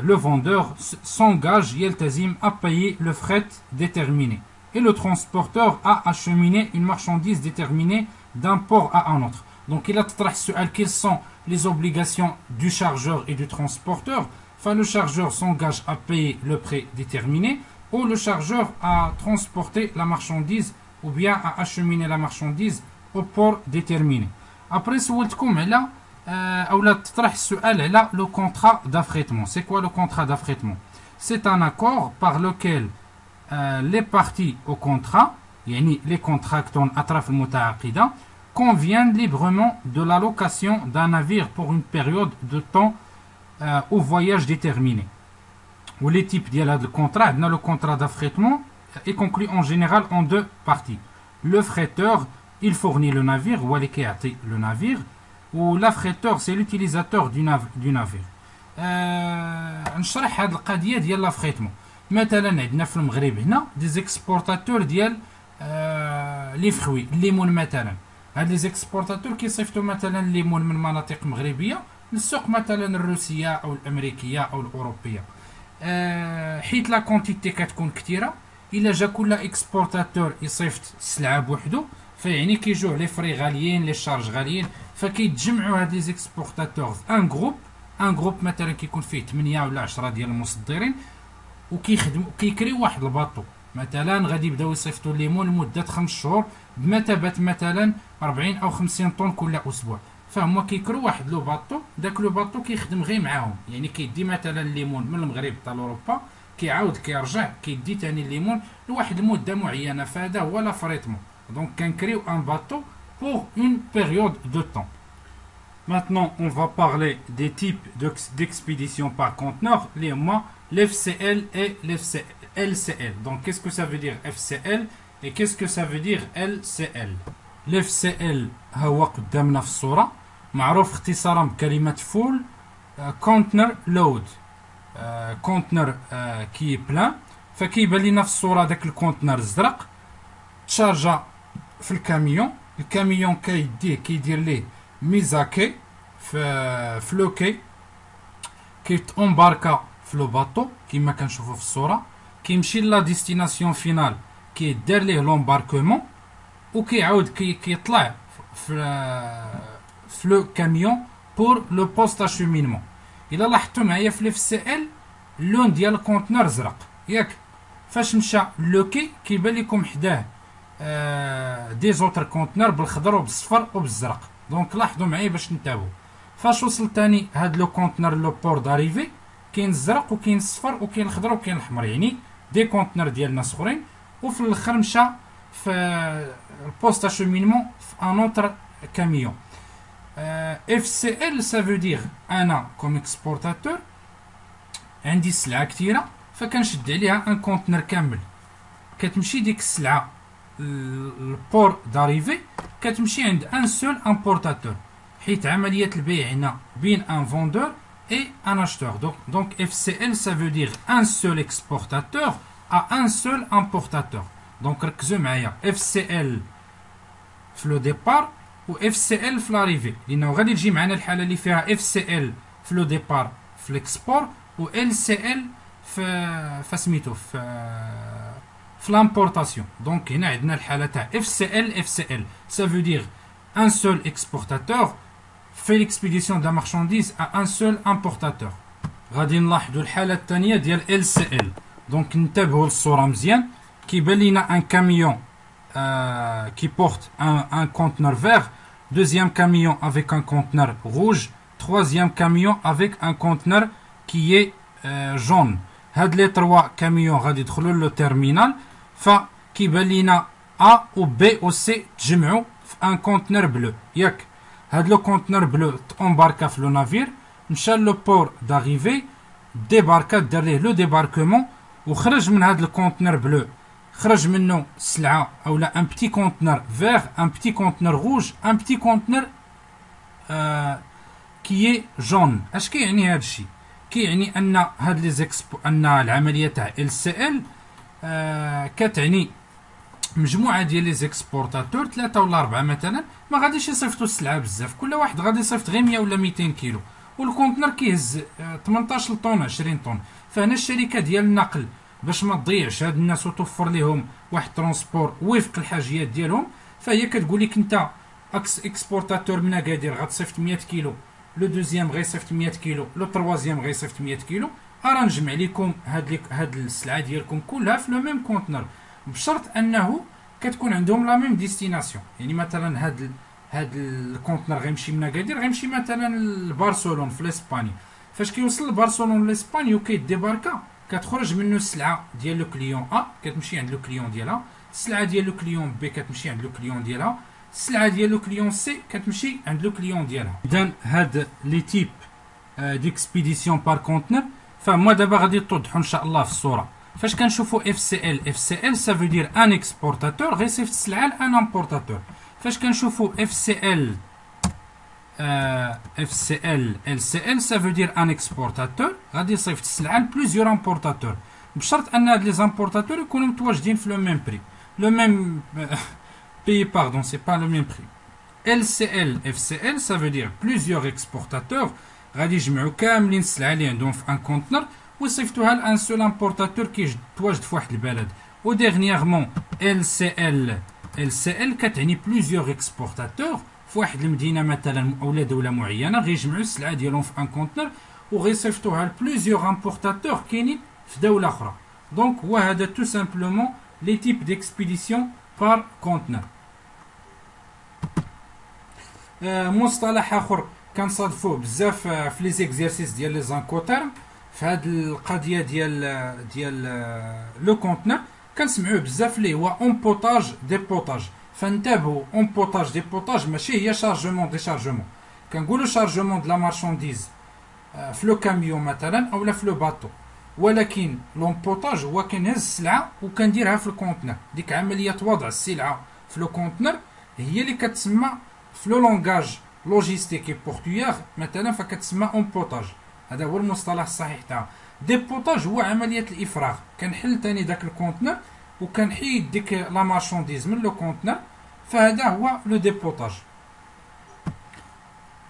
le vendeur s'engage يلتزم à payer le fret déterminé et le transporteur à acheminer une marchandise déterminée d'un port à un autre. Donc il a تطرح السؤال quelles sont les obligations du chargeur et du transporteur. Enfin, le chargeur s'engage à payer le prix déterminé ou le chargeur à transporter la marchandise ou bien à acheminer la marchandise au port déterminé. Après سولتكم على أولا تطرح السؤال على le contrat d'affrètement. C'est quoi le contrat d'affrètement? C'est un accord par lequel les parties au contrat, يعني les contractants أطراف المتعاقدة, conviennent librement de l'allocation d'un navire pour une période de temps au voyage déterminé. Ou les types de contrat, le contrat d'affrètement est conclu en général en deux parties. Le fretteur, il fournit le navire, ou le navire, ou l'affréteur, c'est l'utilisateur du navire. نشرح هذه القضيه ديال لافريتمون. مثلا عندنا في المغرب هنا دي زيكسبورتاتور ديال لي فخوي الليمون مثلا. هاد لي زيكسبورتاتور كيصيفطوا مثلا الليمون من مناطق مغربيه للسوق مثلا الروسيه او الامريكيه او الاوروبيه. حيت لا كونتيتي كتكون كثيره، الا جا كل اكسبورتاتور يصيفط السلعه بوحدو، فيعني كيجوه لي فري غاليين، لي شارج غاليين، فكيتجمعوا هاد لي زيكسبورتاتور في ان جروب. ان جروب مثلا كيكون فيه 8 ولا 10 ديال المصدرين، وكيخدموا كيكريو واحد الباطو. مثلا غادي يبداو يصيفطوا الليمون لمده 5 شهور بمثابه مثلا 40 او 50 طن كل اسبوع. فهما كيكرو واحد لو باطو، داك لو باطو كيخدم غير معاهم، يعني كيدي مثلا الليمون من المغرب حتى لاوروبا، كيعاود كيرجع كيدي ثاني الليمون لواحد المده معينه، فهذا هو لا فريتمون. دونك كنكريو ان باطو pour une période de temps. Maintenant, on va parler des types d'expédition par conteneur, les mois, l'FCL et l'LCL. Donc, qu'est-ce que ça veut dire FCL et qu'est-ce que ça veut dire LCL? l'FCL هو قدامنا في الصورة، معروف اختصارا بكلمة فول كونتنر لود. كونتنر كي بلان، فكيبان لينا في الصورة داك الكونتنر الزرق تشارجا في الكاميون. الكاميون كيدير ليه ميزاكي في لو كي، كيتأمباركا في لو باطو كيما كنشوفو في الصورة، كيمشي لا ديستيناسيون فينال كيدار ليه لومباركمون، وكيعاود كيطلع في لو كاميون بور لو بوست اشومينمون. الا لاحظتوا معايا في الاف سي ال اللون ديال الكونتنر زرق ياك، فاش مشى لو كي كيبان لكم حداه دي زوتر كونتنر بالخضر وبالصفر وبالزرق. دونك لاحظوا معايا باش نتابعوا. فاش وصل تاني هاد لو كونتنر لو بور داريفي، كاين الزرق وكاين الصفر وكاين الخضر وكاين الاحمر، يعني دي كونتنر ديال ناس اخرين. وفي الاخر مشى في البوست اشومينمون في ان اوتر كاميون. FCL ça veut dire انا كوم اكسبورتاتور عندي سلعه كثيره، فكنشد عليها ان كونتنر كامل، كتمشي ديك السلعه البور داريفي كتمشي عند ان سول امبورتاتور، حيت عمليه البيع هنا بين ان فوندور اي ان اشتور. donc FCL ça veut dire un seul exportateur à un seul importateur. donc ركزوا معايا FCL في لو ديبار و FCL في لاريفي، لانه غادي تجي معنا الحاله اللي فيها FCL في لو ديبار في الاكسبور و LCL في سميتو في l'importation. Donc هنا عندنا الحالة تاع FCL ça veut dire un seul exportateur fait l'expédition de la marchandise à un seul importateur. غادي نلاحظوا الحالة الثانية ديال LCL. donc ننتبهوا للصورة مزيان، كيبان لينا un camion qui porte un conteneur vert, deuxième camion avec un conteneur rouge, troisième camion avec un conteneur qui est jaune. هاد لي 3 كاميون غادي يدخلوا لو تيرمينال، فكيبان لينا A و B و C تجمعوا في ان كونتنر بلو ياك. هاد لو كونتنر بلو تأمباركا في لو نافير، مشى لو بور داريفي، ديباركا دار ليه لو ديباركمون، وخرج من هاد الكونتنر بلو خرج منه سلعه اولا ان بتي كونتنر فيغ، ان بتي كونتنر روج، ان بتي كونتنر كي جون. اش كيعني هاد الشيء؟ كيعني ان هاد لي زيكسبو ان العمليه تاع LCL كتعني مجموعه ديال لي زيكسبورتاتور 3 ولا 4 مثلا، ما غاديش يصيفطوا السلعه بزاف، كل واحد غادي يصيفط غير 100 ولا 200 كيلو، والكونتنر كيهز 18 طن 20 طن. فهنا الشركه ديال النقل باش ما تضيعش هاد الناس وتوفر لهم واحد ترونسبور وفق الحاجيات ديالهم، فهي كتقول لك انت اكسبورتاتور من اكادير غتصيفط 100 كيلو، لو دوزيام غيصيفط 100 كيلو، لو تروازيام غيصيفط 100 كيلو، راه نجمع لكم هاد السلعه ديالكم كلها في لو ميم كونتنر، بشرط انه كتكون عندهم لا ميم ديستيناسيون. يعني مثلا هاد الكونتنر غيمشي من اكادير غيمشي مثلا لبرشلونه في اسبانيا، فاش كيوصل لبرشلونه لاسبانيا وكيديباركا كتخرج منه السلعه ديال لو كليون ا كتمشي عند لو كليون ديالها، السلعه ديال لو كليون بي كتمشي عند لو كليون ديالها، السلعه ديال لو كليون سي كتمشي عند لو كليون ديالها. اذا هاد لي تيب ديكسبيديسيون بار كونتنر فما دابا غادي توضحوا ان شاء الله في الصوره. فاش كنشوفوا FCL ça veut dire un exportateur غيصيفط السلعه لان امبورتاتور. فاش كنشوفوا LCL ça veut dire un exportateur غادي يصيفط السلعه لبليزيور امبورتاتور، بشرط ان هاد لي زامبورتاتور يكونوا متواجدين في لو ميم بري، لو ميم pays, pardon, c'est pas le même prix. FCL, ça veut dire plusieurs exportateurs غادي يجمعوا كاملين السلعه اللي عندهم في ان كونتنر ويصيفطوها لان سول امبورتاتور كيتواجد في واحد البلد. وديرنييرمون ال سي ال كتعني بليزيور اكسبورتاتور في واحد المدينه مثلا اولا دوله معينه، غيجمعوا السلعه ديالهم في ان كونتنر وغيصيفطوها لبليزيور امبورتاتور كاينين في دوله اخرى. دونك هو هذا تو سامبلومون لي تيب ديكسبيديسيون بار كونتنر. مصطلح اخر كنصادفوه بزاف في لي زيكزيرسيس ديال لي زانكوتيرم في هاد القضيه ديال لو كونتنر كنسمعوه بزاف اللي هو اون بوتاج دي بوتاج. فانتبهوا، اون بوتاج دي بوتاج ماشي هي شارجمون دي شارجمون. كنقولوا شارجمون د لا مارشانديز في لو كاميون مثلا اولا في لو باتو، ولكن لومبوتاج هو كنهز السلعه وكنديرها في الكونتنر. ديك عمليه وضع السلعه في لو كونتنر هي اللي كتسمى في لو لونغاج لوجيستيكي بورتويير مثلا فكتسمى امبوتاج. هذا هو المصطلح الصحيح تاعها. ديبوتاج هو عمليه الافراغ، كنحل ثاني داك الكونتنر وكنحيد ديك لا مارشانديز من لو كونتنر، فهذا هو لو ديبوتاج.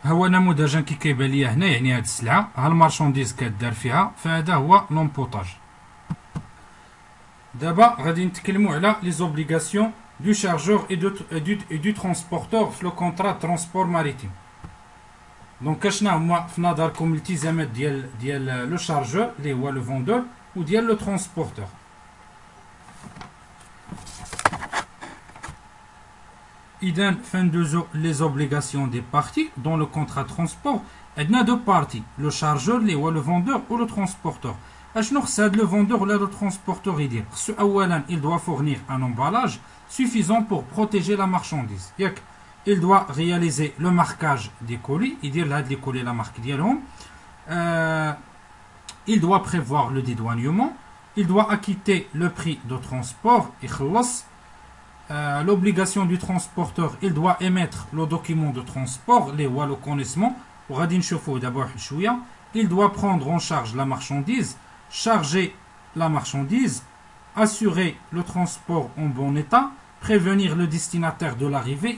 هو نموذجا كي كيبان ليا هنا، يعني هاد السلعه ها المارشانديز كدار فيها، فهذا هو لومبوتاج. دابا غادي نتكلموا على لي زوبليغاسيون du chargeur et du transporteur في لو كونترا ترونسبور ماريتيم. دونك اشنا هما في نظركم الالتزامات ديال لو شارجور اللي هو لو فوندور وديال لو ترونسبورتور؟ اذا فندوزو لي زوبليغاسيون دي بارتي دون لو كونترا ترونسبور. عندنا دو بارتي، لو شارجور اللي هو لو فوندور و لو ترونسبورتور. اشنو خص هاد لو فوندور ولا لو ترونسبورتور يدير؟ خصو اولا il doit fournir un emballage suffisant pour protéger la marchandise. Il doit réaliser le marquage des colis. Il dit là les colis la marque dialhom. Il doit prévoir le dédouanement. Il doit acquitter le prix de transport. L'obligation du transporteur, il doit émettre le document de transport, les ou le connaissement. D'abord, il doit prendre en charge la marchandise, charger la marchandise, assurer le transport en bon état, prévenir le destinataire de l'arrivée,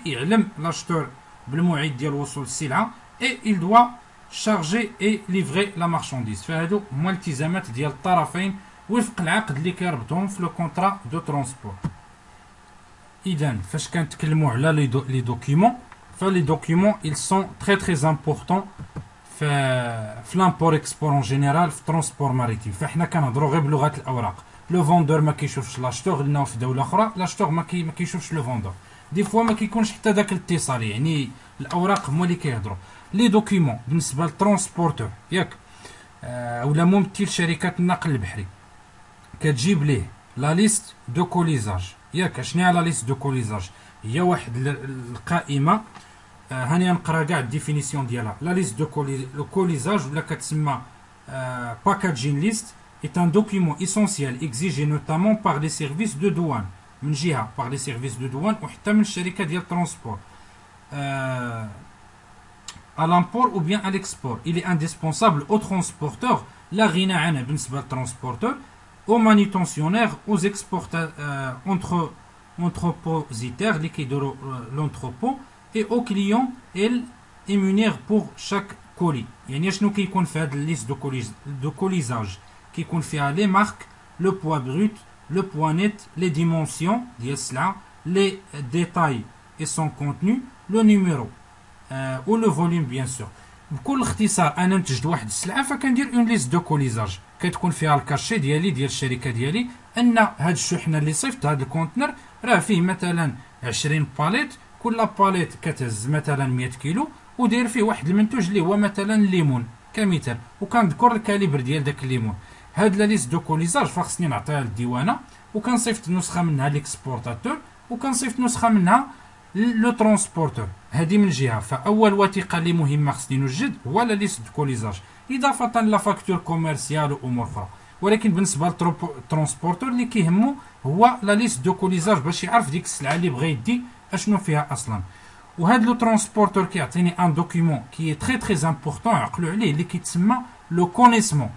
l'acheteur et il doit charger et livrer la marchandise. فهادو هما الالتزامات ديال الطرفين وفق العقد اللي كيربطهم في لو كونترا دو ترونسبور. اذا فاش كنتكلموا على لي دوكيومون، فلي دوكيومون ils sont très très importants في لامبور اكسبور اون جينيرال في الترونسبور ماريتيم. فاحنا كنهضروا غير بلغه الاوراق. لو فوندور ما كيشوفش لاشتور، لانه في دوله اخرى لاشتور ما كيشوفش لو فوندور. دي فوا ما كيكونش حتى داك الاتصال، يعني الاوراق هما اللي كيهضروا. لي دوكيومون بالنسبه للترونسبورتور ياك اولا ممثل شركه النقل البحري كتجيب ليه لا ليست دو كوليزاج. ياك شنو هي لا ليست دو كوليزاج؟ هي واحد القائمه، هاني نقرا كاع الديفينيسيون ديالها. لا ليست دو كوليزاج ولا كتسمى باكاجين ليست est un document essentiel exigé notamment par les services de douane من جهة par les services de douane وحتى من الشركة ديال الترونسبور à l'import ou bien à l'export. Il est indispensable aux transporteurs لا غنى عنه بالنسبة للترونسبورتور، aux manutentionnaires, aux entrepositaires اللي كيديروا l'entrepôt et aux clients émunèrent pour chaque colis. يعني شنو كيكون في هاد الليست دو كوليزاج؟ كيكون فيها لي مارك، لو بوا بروت، لو بوا نيت، لي ديمونسيون ديال السلعه، لي ديتاي اي سون كونتوني، لو نيميرو و لو فوليوم بيان سور. بكل اختصار انا نتجد واحد السلعه فكندير اون ليست دو كوليزاج كتكون فيها الكاشي ديالي ديال الشركه ديالي ان هاد الشحنه اللي صيفط هاد الكونتنر راه فيه مثلا 20 باليت، كل باليت كتهز مثلا 100 كيلو وداير فيه واحد المنتوج اللي هو مثلا الليمون كمثال، وكنذكر الكاليبر ديال داك الليمون. هاد لا ليست دو كوليزاج فخصني نعطيها للديوانه وكنصيفط نسخه منها ليكسبورتاتور وكنصيفط نسخه منها لو ترونسبورتور. هذه من جهه. فاول وثيقه اللي مهمه خصني نوجد هو لا ليست دو كوليزاج اضافه لا فاكتور كوميرسيال وامور اخرى. ولكن بالنسبه للترونسبورتور اللي كيهمو هو لا ليست دو كوليزاج باش يعرف ديك السلعه اللي بغى يدي اشنو فيها اصلا. وهذا لو ترونسبورتور كيعطيني ان دوكيومون كي تري تري امبورطون عقلوا عليه اللي كيتسمى لو كونيسمون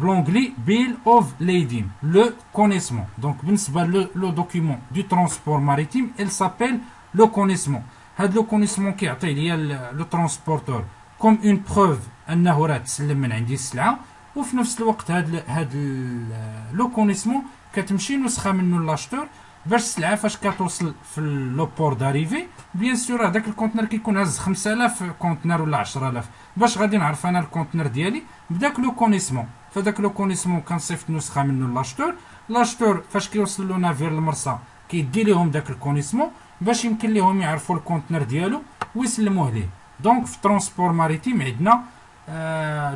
بلونغلي بيل اوف ليدين لو كونيسمون. دونك بالنسبه لو دوكيومون دو ترونسبور ماريتيم il s'appelle لو كونيسمون. هذا لو كونيسمون كيعطي ليا لو ترونسبورتور كوم اون بروف انه راه تسلم من عندي السلعه. وفي نفس الوقت هاد لو كونيسمون كتمشي نسخه منه لاشتور باش السلعه فاش كتوصل في لو بور داريفي بيان سور هذاك الكونتنر كيكون هاز 5000 كونتنر ولا 10000 باش غادي نعرف انا الكونتنر ديالي بداك لو كونيسمون. فداك لو كونيسمون كنصيفط نسخه منه لاشتور. لاشتور فاش كيوصل له نافير المرسى كيدي ليهم داك الكونيسمون باش يمكن ليهم يعرفوا الكونتنر ديالو ويسلموه ليه. دونك في ترونسبور ماريتيم عندنا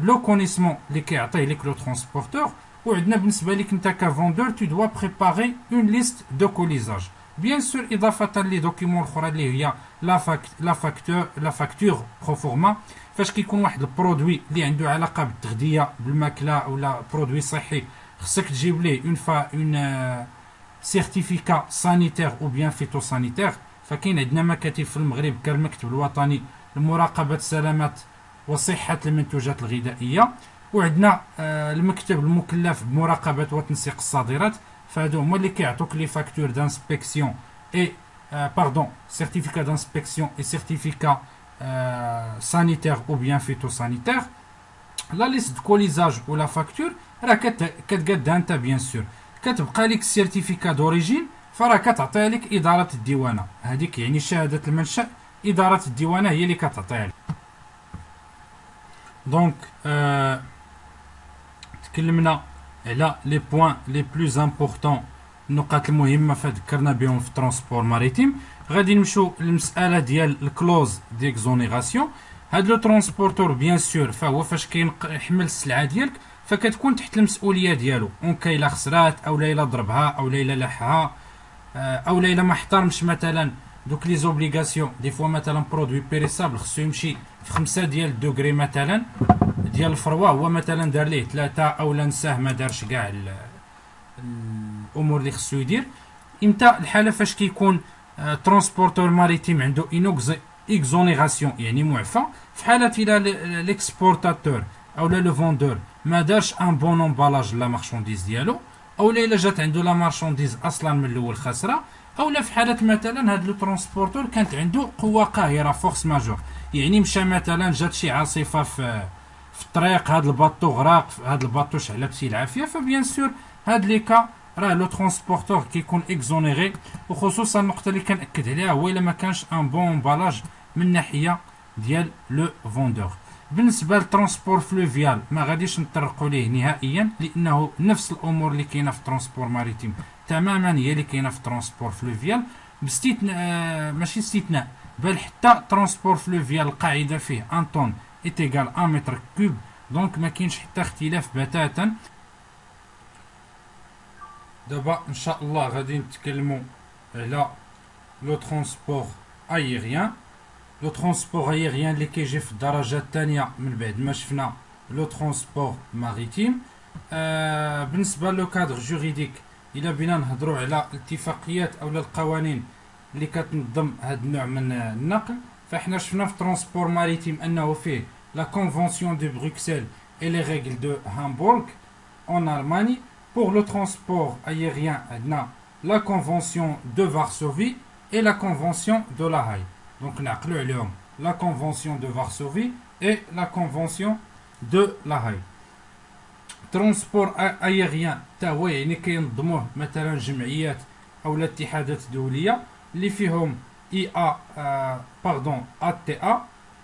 لو كونيسمون اللي كيعطيه ليك لو ترونسبورتور، وعندنا بالنسبه ليك انت كفوندور تو دوا بريباري اون ليست دو كوليزاج بيان سور اضافه لي دوكيمون الاخرى اللي هي لا فاكتور برو فورما. فاش كيكون واحد البرودوي اللي عنده علاقه بالتغذيه بالماكله ولا برودوي صحي خصك تجيب ليه اون سيرتيفيكا سانيتير او بيان فيتو سانيتير. فكاين عندنا مكاتب في المغرب كالمكتب الوطني لمراقبه سلامه وصحه المنتوجات الغذائيه، وعندنا المكتب المكلف بمراقبه وتنسيق الصادرات. فهادو هما اللي كيعطوك لي فاكتور دانسبكسيون اي سيرتيفيكا دانسبكسيون اي سيرتيفيكا سانيتير او بيان فيتو سانيتير. لا ليست دو كوليزاج ولا فاكتور راه كتقادها انت بيان سور، كتبقى لك السيرتيفيكا دوريجين فراه كتعطيها لك اداره الديوانه. هذيك يعني شهاده المنشا اداره الديوانه هي اللي كتعطيها لك. دونك تكلمنا على لي بوين لي بلوز امبورطون، النقاط المهمه فذكرنا بهم في ترونسبور ماريتيم. غادي نمشيو للمساله ديال الكلوز ديكزونيغاسيون. هاد لو ترونسبورتور بيان سور فهو فاش كيحمل السلعه ديالك فكتكون تحت المسؤوليه ديالو، اون كاين الا خسرات او الا ضربها او الا لحها او الا ما احترمش مثلا دوك لي زوبليغاسيون. دي فوا مثلا برودوي بيريسابل خصو يمشي في 5 ديال الدوغري مثلا ديال الفروه، هو مثلا دار ليه 3 او لا نساه ما دارش كاع الامور اللي خصو يدير. امتى الحاله فاش كيكون ترونسبورتور ماريتيم عنده اكزونيغاسيون يعني معفى؟ في حاله الى ليكسبورتاتور او لو فوندور ما دارش ان بون امبالاج لا مارشانديز ديالو، او الا جات عنده لا مارشانديز اصلا من الاول خاسره، او لا في حاله مثلا هاد لو ترونسبورتور كانت عنده قوه قاهره فورس ماجور، يعني مشى مثلا جات شي عاصفه في الطريق هاد الباطو غراق هاد الباطو شعلت فيه العافيه، فبيان سور هاد لي كا راه لو ترونسبورتور كيكون اكزونيغي. وخصوصا النقطه اللي كنأكد عليها هو الا ما كانش ان بون امبالاج من ناحيه ديال لو فوندور. بالنسبه للترونسبور فلوفيال ما غاديش نطرقوا ليه نهائيا، لانه نفس الامور اللي كاينه في ترونسبور ماريتيم تماما هي اللي كاينه في ترونسبور فلوفيال، باستثناء ماشي استثناء بل حتى ترونسبور فلوفيال القاعده فيه ان طون ايتيغال 1 متر كوب. دونك ما كاينش حتى اختلاف بتاتا. دابا ان شاء الله غادي نتكلموا على لو ترونسبور ايريان. لو ترونسبور ايريان اللي كيجي في الدرجه الثانيه من بعد ما شفنا لو ترونسبور ماريتيم. بالنسبه لو كادر جوريديك الا بينا نهضروا على الاتفاقيات او القوانين اللي كتنظم هذا النوع من النقل، فاحنا شفنا في ترونسبور ماريتيم انه فيه لا كونفونسيون دو بروكسل اي لي ريغل دو هامبورغ en Allemagne. Pour le transport aérien, la convention de Varsovie et la convention de La Haye. Donc, la convention de Varsovie et la convention de La Haye. Transport aérien, تاهو يعني كينظموه مثلا جمعيات او الاتحادات الدوليه اللي فيهم ATA,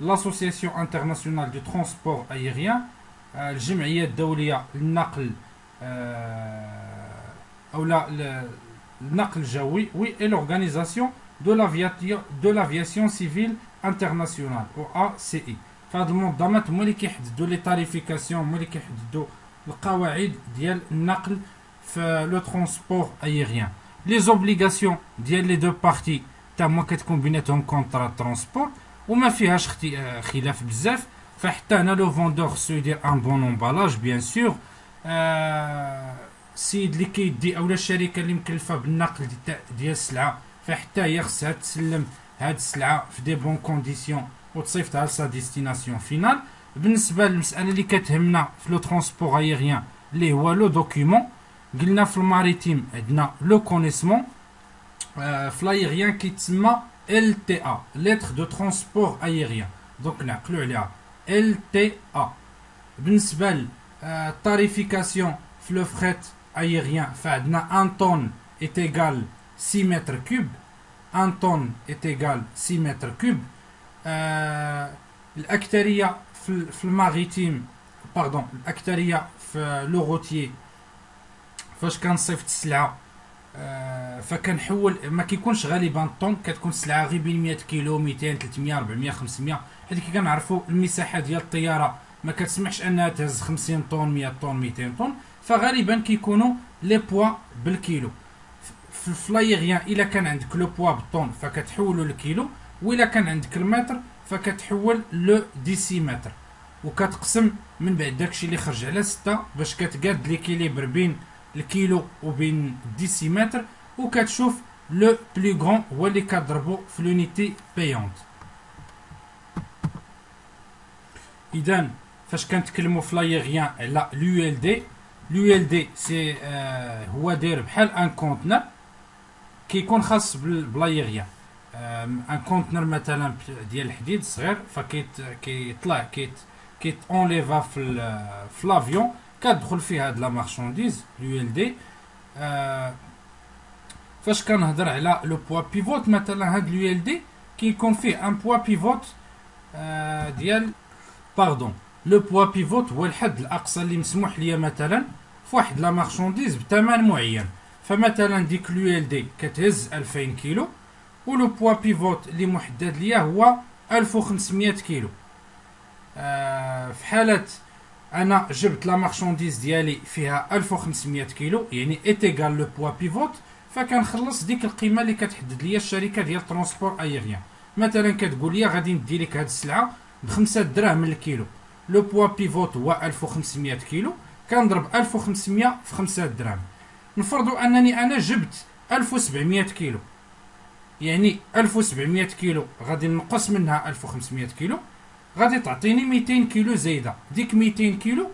l'association internationale du transport aérien, الجمعيه الدوليه للنقل او لا النقل الجوي، وي اي لورغانيزاسيون دو لافياسيون سيفيل انترناسيونال او ACI. فهاد المنظمات هما اللي كيحددوا لي تاريفيكاسيون، هما اللي كيحددوا القواعد ديال النقل في لو ترونسبور ايريان. لي زوبليغاسيون ديال لي دو بارتي تا هما كتكون بيناتهم كونطرا ترونسبور وما فيهاش خلاف بزاف. فحتى هنا لو فوندور خصو يدير ان بون امبالاج بيان سور. السيد اللي كيدي اولا الشركه اللي مكلفه بالنقل ديال السلعه فحتى هي خصها تسلم هاد السلعه في دي بون كونديسيون وتصيفطها لسا ديستيناسيون فينال. بالنسبه للمساله اللي كتهمنا في لو ترونسبور ايريان اللي هو لو دوكيومون، قلنا في الماريتيم عندنا لو كونيسمون، في الايريان كيتسمى LTA lettre de transport aérien. دونك نعقلوا عليها LTA. بالنسبة للتاريفيكاسيون في لو فريت ايغيان فعندنا 1 طن est égal 6 متر كوب. 1 طن est égal 6 متر كوب. الأكثرية في الماريتيم، باردون، الأكثرية في لو روتيي فاش كنصيفط السلعة فكنحول، ما كيكونش غالبا طون، كتكون السلعة غير بين 100 كيلو، 200 300 400 500، حيت كي كنعرفوا المساحة ديال الطيارة ما كتسمحش انها تهز 50 طن 100 طن 200 طن، فغالبا كيكونوا لي بوا بالكيلو. في الفلايغيان الا كان عندك لو بوا بالطون فكتحولو للكيلو، والا كان عندك المتر فكتحول لو ديسيمتر، وكتقسم من بعد داكشي اللي خرج على 6 باش كتقاد ليكيليبر بين الكيلو وبين الديسيمتر، وكتشوف لو بلو غون هو اللي كضربو في لونيتي بايونت. اذا فاش كنتكلموا في لايغيان على لو ال دي، لو ال دي سي هو داير بحال ان كونتنر كيكون خاص بلايغيان. ان كونتنر مثلا ديال الحديد صغير فكيطلع كيت اونليفا في لافيون، كتدخل فيه هاد لا مارشانديز لو ال دي. فاش كنهضر على لو بوا بيفوت مثلا، هاد لو ال دي كيكون فيه ان بوا بيفوت ديال باردون. لو بوا بيفوت هو الحد الاقصى اللي مسموح ليا مثلا في واحد لا مارشانديز بثمن معين. فمثلا ديك لو ال دي كتهز 2000 كيلو، ولو بوا بيفوت اللي محدد ليا هو 1500 كيلو. في حالة انا جبت لا مارشانديز ديالي فيها 1500 كيلو، يعني ايتيغال لو بوا بيفوت، فكنخلص ديك القيمه اللي كتحدد ليا الشركه ديال ترونسبور ايغيان. مثلا كتقول لي غادي ندي لك هاد السلعه ب5 دراهم للكيلو، لو بوا بيفوت هو 1500 كيلو، كنضرب 1500 في 5 دراهم. نفرضوا انني انا جبت 1700 كيلو، يعني 1700 كيلو غادي نقص منها 1500 كيلو، غادي تعطيني 200 كيلو زايده. ديك 200 كيلو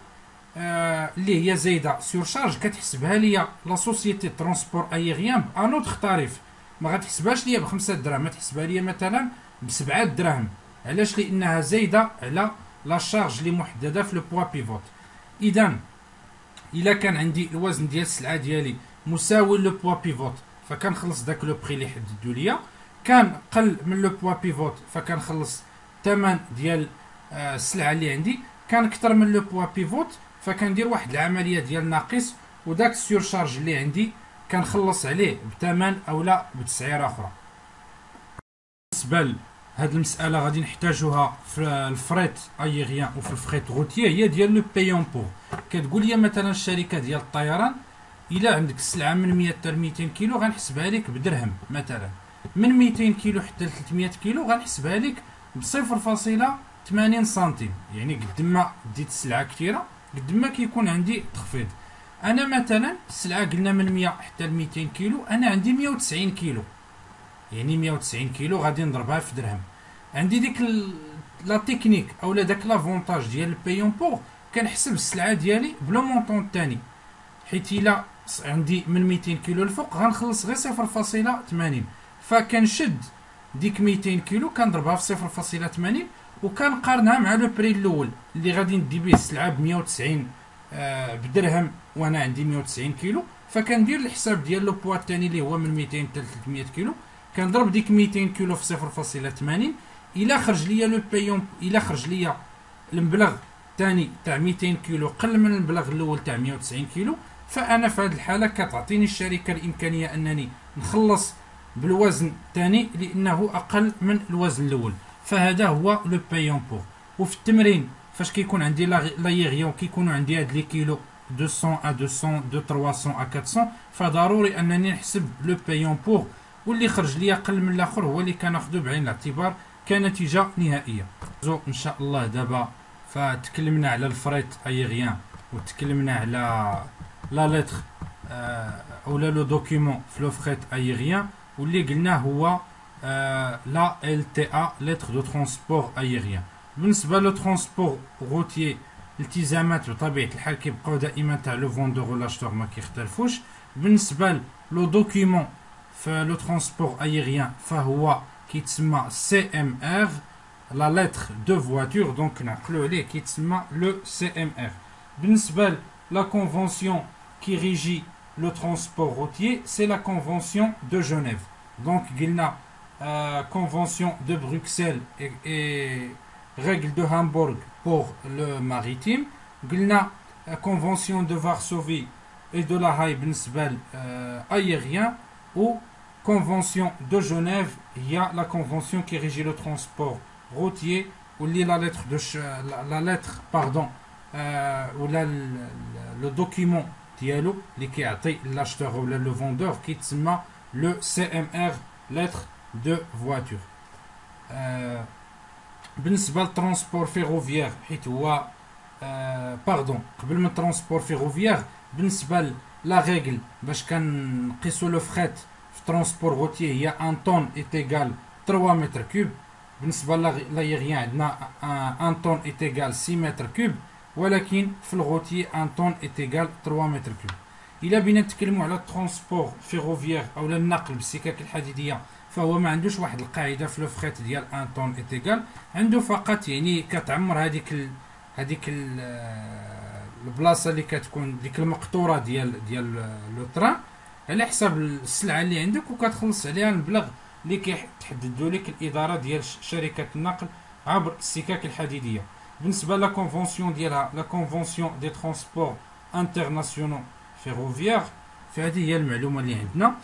اللي هي زايده سور شارج كتحسبها ليا لا سوسيتي ترونسبور ايغيان بان اوتر طاريف، ما غاتحسبهاش ليا ب5 دراهم، ما تحسبها ليا مثلا ب7 دراهم. علاش؟ لانها زايده على لا شارج اللي محدده في لو بوا بيفوت. اذا الا كان عندي الوزن ديال السلعه ديالي مساوي لو بوا بيفوت فكنخلص داك لو بري اللي حددوا ليا، كان قل من لو بوا بيفوت فكنخلص الثمن ديال السلعه اللي عندي، كان اكثر من لو بوا بيفوت فكندير واحد العمليه ديال ناقص، وداك السيور شارج اللي عندي كنخلص عليه بثمن اولا بتسعيره اخرى. بالنسبه هاد المساله غادي نحتاجوها في الفريت ايغيان وفي الفريت غوتيي، هي ديال لو بايون بور. كتقول لي مثلا الشركه ديال الطيران الا عندك السلعه من 100 حتى 200 كيلو غنحسبها لك بدرهم، مثلا من 200 كيلو حتى 300 كيلو غنحسبها لك ب 0.80 سنتيم، يعني قد ما ديت السلعه كثيره قد ما كيكون عندي تخفيض. انا مثلا السلعه قلنا من 100 حتى 200 كيلو، انا عندي 190 كيلو، يعني 190 كيلو غادي نضربها في درهم. عندي ديك لا تكنيك اولا داك لافونتاج ديال البايون بور، كنحسب السلعه ديالي بلو مونطون الثاني، حيت الا عندي من 200 كيلو الفوق غنخلص غير 0.80، فكنشد ديك 200 كيلو كنضربها في 0.80 وكنقارنها مع لو بري الاول اللي غادي ندي به السلعه ب 190 بدرهم وانا عندي 190 كيلو. فكندير الحساب ديال لو بوا الثاني اللي هو من 200 حتى 300 كيلو، كنضرب ديك 200 كيلو في 0.80، الا خرج ليا لو بايون، الا خرج ليا المبلغ الثاني تاع 200 كيلو قل من المبلغ الاول تاع 190 كيلو، فانا في هذه الحاله كتعطيني الشركه الامكانيه انني نخلص بالوزن الثاني لانه اقل من الوزن الاول. فهذا هو لو بايون بور. وفي التمرين فاش كيكون عندي لايغيون كيكونوا عندي هاد لي كيلو 200 ا 200 دو 300 ا 400، فضروري انني نحسب لو بايون بور، واللي خرج لي اقل من الاخر هو اللي كناخذو بعين الاعتبار كنتيجه نهائيه. ان شاء الله دابا فتكلمنا على الفريت ايغيان وتكلمنا على لا لتر اولا لو دوكيمون في لو فريت ايغيان، واللي قلنا هو لا LTA لتر دو ترونسبور ايغيان. بالنسبه لو ترونسبور غوتيي الالتزامات بطبيعه الحال كيبقاو دائما تاع لو فوندور ولا اشتور ما كيختلفوش. بالنسبه لو دوكيمون في لو ترونسبور ايغيان فهو كيتسمى CMR la lettre de voiture, donc نعقلوا عليه كيتسمى le CMR. بالنسبة la convention qui régit le transport routier, c'est la convention de Genève. Donc قلنا convention de Bruxelles et règles de Hambourg pour le maritime. قلنا convention de Varsovie et de la Haye بالنسبة aérien, ou convention de Genève, il y a la convention qui régit le transport routier, ou la lettre ou le document ديالو اللي كيعطي l'acheteur ou le vendeur qui تسمى le CMR, lettre de voiture. بالنسبة للترونسبور فيروفيير حيت هو قبل من الترونسبور فيروفيير، بالنسبة لا ريغل باش كنقيسو لو فريت في الترونسبور روتيي هي 1 طون est égal 3 متر كوب. بالنسبة لايغيان عندنا 1 طون est égal 6 متر كوب، ولكن في الغوتي 1 طون est égal 3 متر كوب. إلا بينا نتكلموا على الترونسبور فيروفيير أو النقل بالسكك الحديدية، فهو ما عندوش واحد القاعدة في لو فريت ديال 1 طون est égal، عنده فقط يعني كتعمر هذيك البلاصه اللي كتكون ديك المقطوره ديال لو تران على حساب السلعه اللي عندك، وكتخلص عليها المبلغ اللي كيحددوا لك الاداره ديال شركه النقل عبر السكك الحديديه. بالنسبه لا كونفونسيون ديالها لا كونفونسيون دي ترونسبور انترناسيونال فيروفيير، فهذه هي المعلومه اللي عندنا.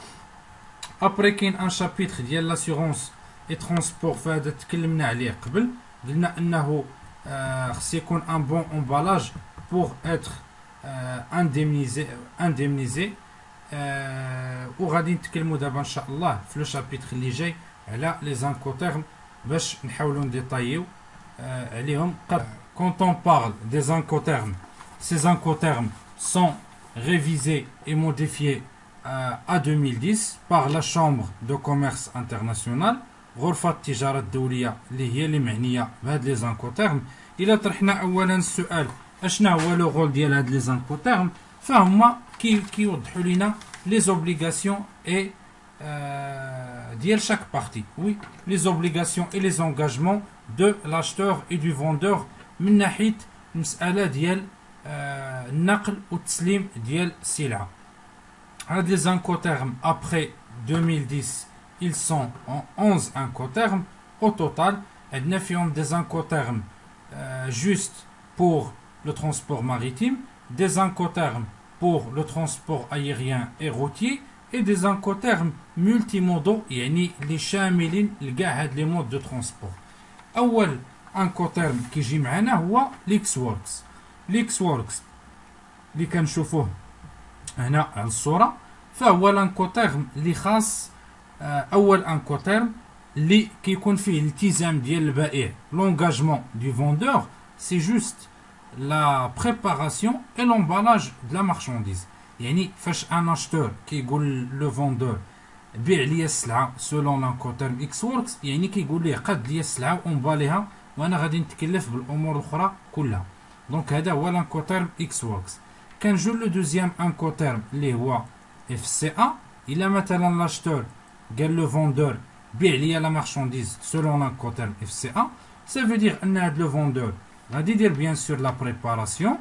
ابري كاين ان شابيتر ديال لاسيغونس اي ترونسبور، فهذا تكلمنا عليه قبل، قلنا انه خص يكون ان بون امبالاج pour être indemnisé. وغادي نتكلموا دابا ان شاء الله في لو شابيتر اللي جاي على لي زانكوتيرم باش نحاولوا نديطايو عليهم. Quand on parle des incoterms, ces incoterms sont révisés et modifiés à 2010 par la Chambre de commerce internationale، غرفة التجارة الدولية اللي هي اللي معنية بهاد لي زانكوتيرم. إلا طرحنا أولا السؤال اشنا هو لو رول ديال هاد لي زانكوتيرم، فهما كيوضحوا لينا لي زوبليغاسيون اي ديال شاك بارتي. وي لي زوبليغاسيون اي لي زونغاجمون دو لاشتور اي دو فوندور من ناحيه المساله ديال النقل والتسليم ديال السلعه. هاد لي زانكوتيرم ابري 2010 ils sont en 11 incoterms au total. عندنا فيهم دي زانكوتيرم juste pour le transport maritime, des incoterms pour le transport aérien et routier, et des incoterms multimodaux يعني اللي شاملين لكاع هاد لي مود دو ترونسبور. اول انكوتيرم كيجي معنا هو ليكس ووركس. ليكس ووركس اللي كنشوفوه هنا على الصوره، فهو الانكوتيرم اللي خاص اول انكوتيرم اللي كيكون فيه الالتزام ديال البائع، لونغاجمون دو فوندور، سي جوست la préparation et l'emballage de la marchandise. يعني فاش un acheteur كيقول لو فوندور بيع لي السلعه سولون لانكوتيرم اكس ووركس، يعني كيقول ليه قاد لي السلعه ومباليها وانا غادي نتكلف بالامور الاخرى كلها. دونك هذا هو لانكوتيرم اكس ووركس. كنجو لو دوزيام انكوتيرم اللي هو اف سي ا. الا مثلا لاشتور قال لو فوندور بيع لي لا مارشانديز سولون لانكوتيرم اف سي ا، ça veut dire ان هاد لو فوندور غادي يدير bien sûr la préparation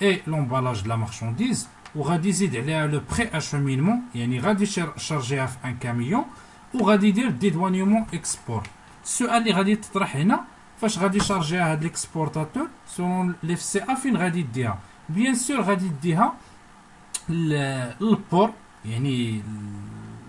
et l'emballage de la marchandise، وغادي يزيد عليها لو بري اشومينمون، يعني غادي يشارجيها في ان كاميون، وغادي يدير ديدوانيومون اكسبور. السؤال اللي غادي تطرح هنا، فاش غادي يشارجيها هاد ليكسبورتاتور سون ليف سي ا، فين غادي يديها؟ بيان سور غادي يديها للبور، يعني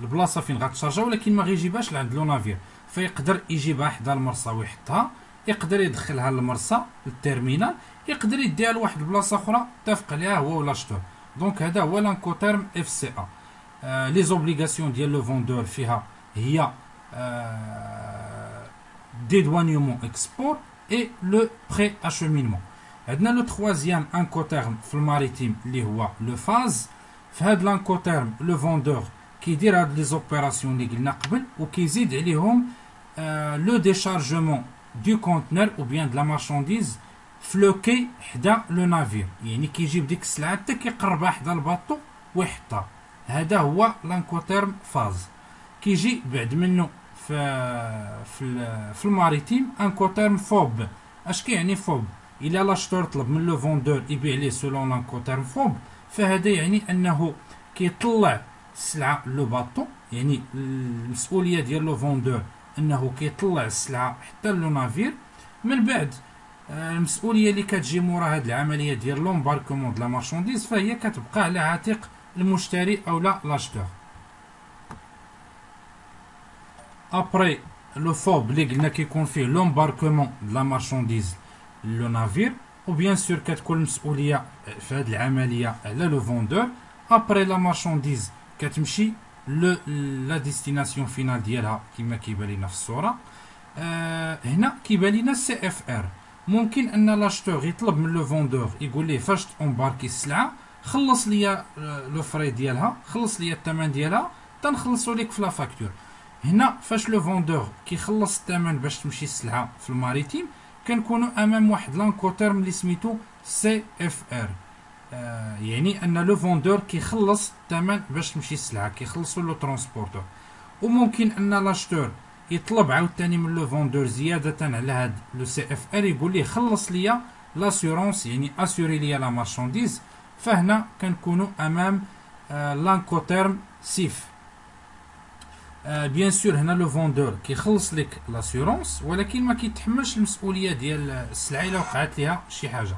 البلاصه فين غتشارجها، ولكن ما غيجيبهاش لعند لو نافير، فيقدر يجيبها حدا المرسى ويحطها، يقدر يدخلها للمرسى التيرمينال، يقدر يديها لواحد البلاصه اخرى اتفق عليها هو ولا شتور. دونك هذا هو لانكوتيرم اف سي ا. لي زوبليغاسيون ديال لو فوندور فيها هي ديدوانيومون اكسبور اي لو بري اشومينمون. عندنا لو تروازيام انكوتيرم في الماريتيم اللي هو لو فاز. في هاد لانكوتيرم لو فوندور كيدير هاد لي زوبيراسيون اللي قلنا قبل، وكيزيد عليهم لو ديشارجمون du conteneur ou bien de la marchandise فلوكي حدا لو نافير، يعني كيجيب ديك السلعه حتى كيقربها حدا الباطو ويحطها. هذا هو لانكوتيرم فاز. كيجي بعد منه في الماريتيم ان كوتيرم فوب. اش كيعني فوب؟ الا لاشتور طلب من لو فوندور يبيع ليه سولون ان كوتيرم فوب، فهذا يعني انه كيطلع السلعه لو باطو، يعني المسؤوليه ديال لو فوندور انه كيطلع السلعه حتى لو نافير. من بعد المسؤوليه اللي كتجي مورا هاد العمليه ديال لومباركمون د لا مارشونديز فهي كتبقى على عاتق المشتري او لا لاشتور. ابري لو فوب اللي قلنا كيكون فيه لومباركمون د لا مارشونديز لو نافير، وبيان سور كتكون المسؤوليه في هاد العمليه على لو فوندور. ابري لا مارشونديز كتمشي لا ديستيناسيون فينال ديالها كما كيبان لينا في الصوره. هنا كيبان لينا السي اف ار. ممكن ان لاشتور يطلب من لو فوندور يقول ليه فاش تامباركي السلعه خلص ليا لو فري ديالها، خلص ليا الثمن ديالها تنخلصو ليك في لا فاكتور. هنا فاش لو فوندور كيخلص الثمن باش تمشي السلعه في الماريتيم كنكونوا امام واحد لانكوتيرم اللي سميتو سي اف ار. يعني ان لو فوندور كيخلص الثمن باش تمشي السلعه، كيخلصوا لو ترونسبورتور. وممكن ان لاشتور يطلب عاوتاني من لو فوندور زياده على هاد لو سي اف ار، يقول ليه خلص ليا لاسيورونس، يعني اسيوري ليا لا مارشونديز. فهنا كنكونوا امام لانكوتيرم سيف. بيان سور هنا لو فوندور كيخلص لك لاسيورونس ولكن ما كيتحملش المسؤوليه ديال السلعه الا وقعت ليها شي حاجه.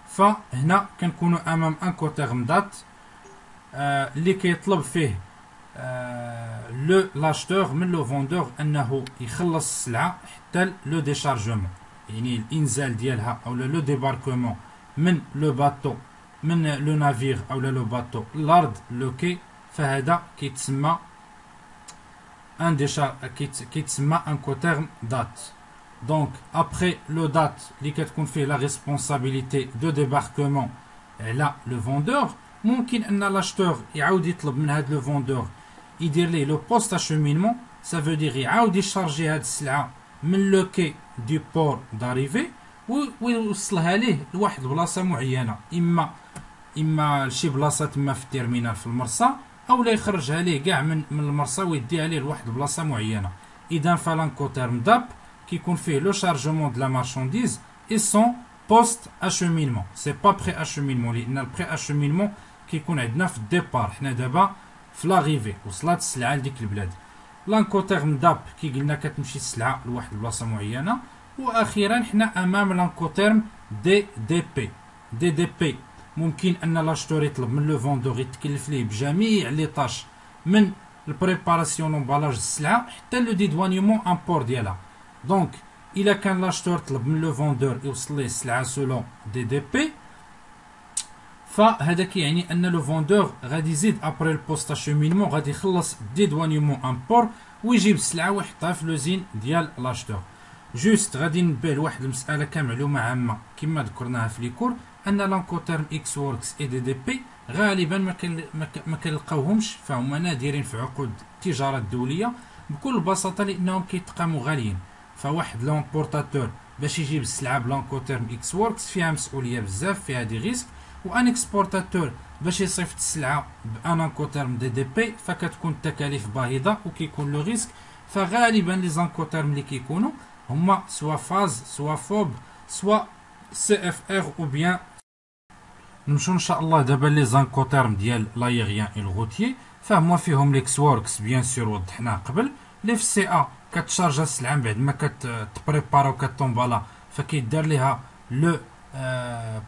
فهنا كنكونوا امام ان كوتيرم دات اللي كيطلب فيه لو لاشتور من لو فوندور انه يخلص السلعه حتى لو ديشارجمون، يعني الانزال ديالها او لو ديباركمون من لو باتو، من لو نافير او لو باتو الارض لو كي. فهذا كيتسمى ان كيتسمى ان كوتيرم دات. دونك ابخي لو دات اللي كتكون فيه لا ريسبونسابيلتي دو ديباركمون على لو فوندور، ممكن ان لاشتور يعاود يطلب من هاد لو فوندور يدير ليه لو بوست اشومينمون. سا فو دير يعاود يشارجي هاد السلعه من لو كي دو بور داريفي ويوصلها ليه لواحد البلاصه معينه، اما لشي بلاصه تما في التيرمينال في المرسى، او لا يخرجها ليه كاع من المرسى ويديها ليه لواحد البلاصه معينه. اذا فالانكوتيرم داب كيكون فيه لو شارجمون د لا مارشونديز اي سون بوست اشومينمون. سي با بري اشومينمون، لان البري اشومينمون كيكون عندنا في الديبار، حنا دابا في لاغيفي وصلات السلعه لديك البلاد. لانكوتيرم داب كي قلنا كتمشي السلعه لواحد البلاصه معينه. واخيرا حنا امام لانكوتيرم دي دي بي. دي دي بي ممكن ان لاشتور يطلب من لو فوندور يتكلف ليه بجميع لي طاش من البريباراسيون لومبالاج السلعه حتى لو ديدوانيومون امبور ديالها. دونك الا كان لاشتور طلب من لو فوندور يوصل ليه السلعه سولون دي دي بي، فهذا كيعني ان لو فوندور غادي يزيد ابري البوست اشومينمون غادي يخلص ديدوانيومون امبور ويجيب السلعه ويحطها في لوزين ديال لاشتور. جوست غادي نبه لواحد المساله كمعلومه عامه كما ذكرناها في ليكور، ان لانكوتيرم اكس ووركس اي دي دي بي غالبا ما كنلقاوهمش، فهما نادرين في عقود التجاره الدوليه بكل بساطه لانهم كيتقاموا غاليين. فواحد لومبورتاتور باش يجيب السلعه بلانكوتيرم اكس ووركس فيها مسؤوليه بزاف، فيها دي ريسك. وان اكسبورتاتور باش يصيفط السلعه بان انكوتيرم دي دي بي فكتكون التكاليف باهظه وكيكون لو ريسك. فغالبا لي زانكوتيرم اللي كيكونوا هما سوا فاز سوا فوب سوا سي اف ار او بيان. نمشيو ان شاء الله دابا لي زانكوتيرم ديال لايغيان اي الغوتيي، فهما فيهم ليكس ووركس بيان سور وضحناه قبل. لي في سي ا كتشارجا السلعه من بعد ما كتبريبارا وكتومبالا فكيدار ليها لو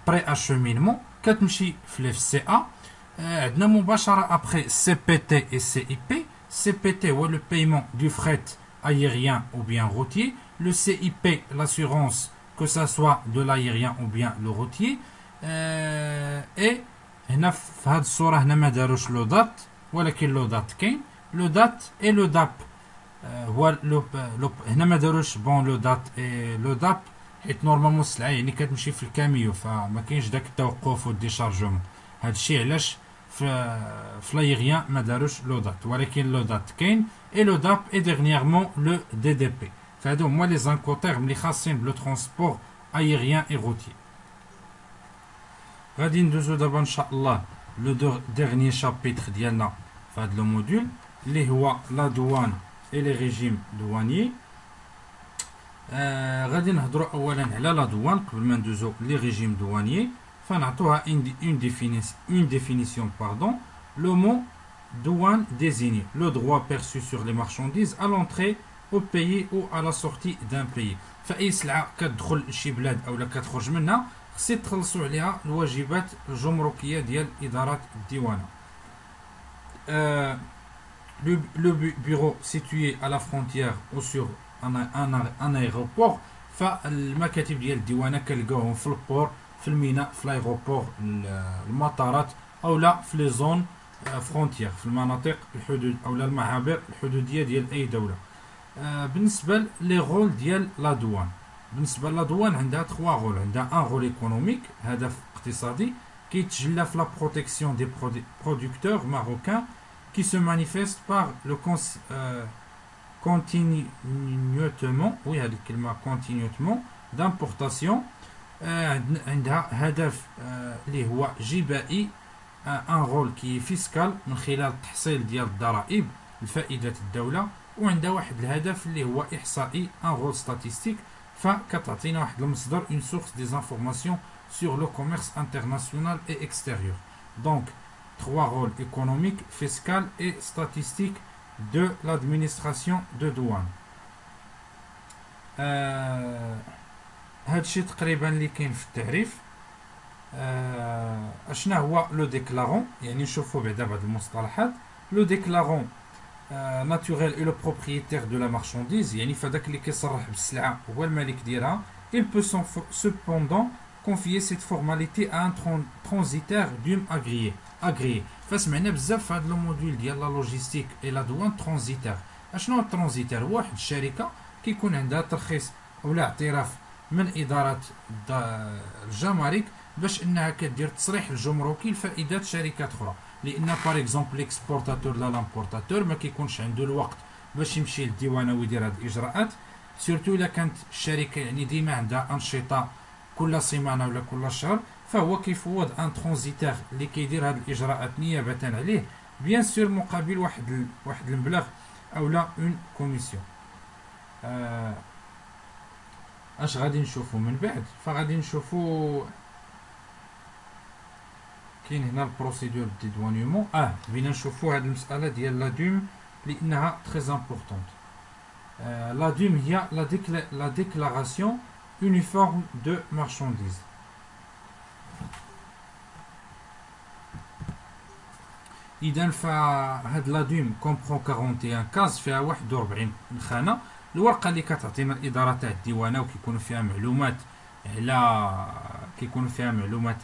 بري اشومينمون كتمشي في لي في سي ا. عندنا مباشره ابخي سي بي تي اي سي اي بي. سي بي تي هو لو بايمون دو فريت aérien ou bien routier. Le CIP, l'assurance, que ça soit de l'aérien ou bien le routier. Et هنا في هذه الصورة هنا ما داروش لو دات ولكن لو دات كاين. لو دات اي لو داب هو هنا ما داروش بون لو دات اي لو داب حيت نورمالمون السلعة يعني كتمشي في الكاميو فما كاينش داك التوقف والديشارجمون. هذا الشيء علاش في لايغيان ما داروش لو دات ولكن لو دات كاين. et le DAP et dernièrement le DDP. فهادو هما لي زانكوتيرم اللي خاصين بلو ترونسبور aérien et routier. غادي ندوزو دابا ان شاء الله لو ديرنيي شابيتر ديالنا في هذا لو موديول اللي هو لا دوان اي لي ريجيم دوانيي. غادي نهضروا اولا على لا دوان قبل ما ندوزو لي ريجيم دوانيي. فنعطوها une définition pardon. Le mot douane désigne le droit perçu sur les marchandises à l'entrée au pays ou à la sortie d'un pays. فأي سلعة كتدخل لشي بلاد أو كتخرج منها خص يتخلصوا عليها الواجبات الجمركية ديال إدارة الديوانة. Le bureau situé à la frontière ou sur un aéroport. فالمكاتب ديال الديوانة كنلقاوهم في البور، في الميناء، في الايغوبور، المطارات، او لا في لي زون فرونتيير، في المناطق الحدود او المعابر الحدوديه ديال اي دوله. بالنسبه لي رول ديال لا دوان، بالنسبه لا دوان عندها 3 رول. عندها ان رول ايكونوميك، هدف اقتصادي كيتجلى في لا بروتيكسيون دي برودكتور ماروكان qui se manifeste par le continuellement، oui هذه الكلمه continuellement d'importation. عندها هدف اللي هو جبائي، ان رول كي فيسكال من خلال التحصيل ديال الضرائب لفائده الدوله. وعندها واحد الهدف اللي هو احصائي، ان رول ستاتستيك، فكتعطينا واحد المصدر اون سورس دي انفورماسيون sur le commerce international et extérieur. Donc 3 rôles économiques, fiscal et statistique de l'administration de douane. هادشي تقريبا اللي كاين في التعريف. اشنا هو لو ديكلارون، يعني نشوفوا بعدا بعض المصطلحات. لو ديكلارون naturel et le propriétaire de la marchandise، يعني فداك اللي كيصرح بالسلعه هو الملك ديالها. il peut cependant confier cette formalité à un transitaire d'une agréé. فسمعنا بزاف في هذا لو موديول ديال لا لوجيستيك اي لا دوان ترانزيتير. اشنو هو الترانزيتير؟ هو واحد الشركه كيكون عندها ترخيص اولا اعتراف من اداره الجمارك باش انها كدير تصريح الجمركي لفائده شركات اخرى. لان بار اكزومبل ليكسبورتاتور لا لامبورتاتور ما كيكونش عنده الوقت باش يمشي للديوانه ويدير هاد الاجراءات، سورتو الا كانت الشركه يعني ديما عندها انشطه كل سيمانه ولا كل شهر، فهو كيفوض ان ترانزيتير اللي كيدير هاد الاجراءات نيابه عليه، بيان سور مقابل واحد المبلغ اولا اون كوميسيون. اش غادي نشوفوا من بعد؟ فغادي نشوفوا كاين هنا البروسيدور دي دوانيومون. بينا نشوفوا هاد المساله ديال لا دوم لانها تري امبورطونت. لا دوم هي لا ديكلاراسيون يونيفورم دو مارشانديز. اذا فهاد لا دوم كومبرون 41 كاز، فيها 41 خانه. الورقه اللي كتعطينا الاداره تاع الديوانه وكيكونوا فيها معلومات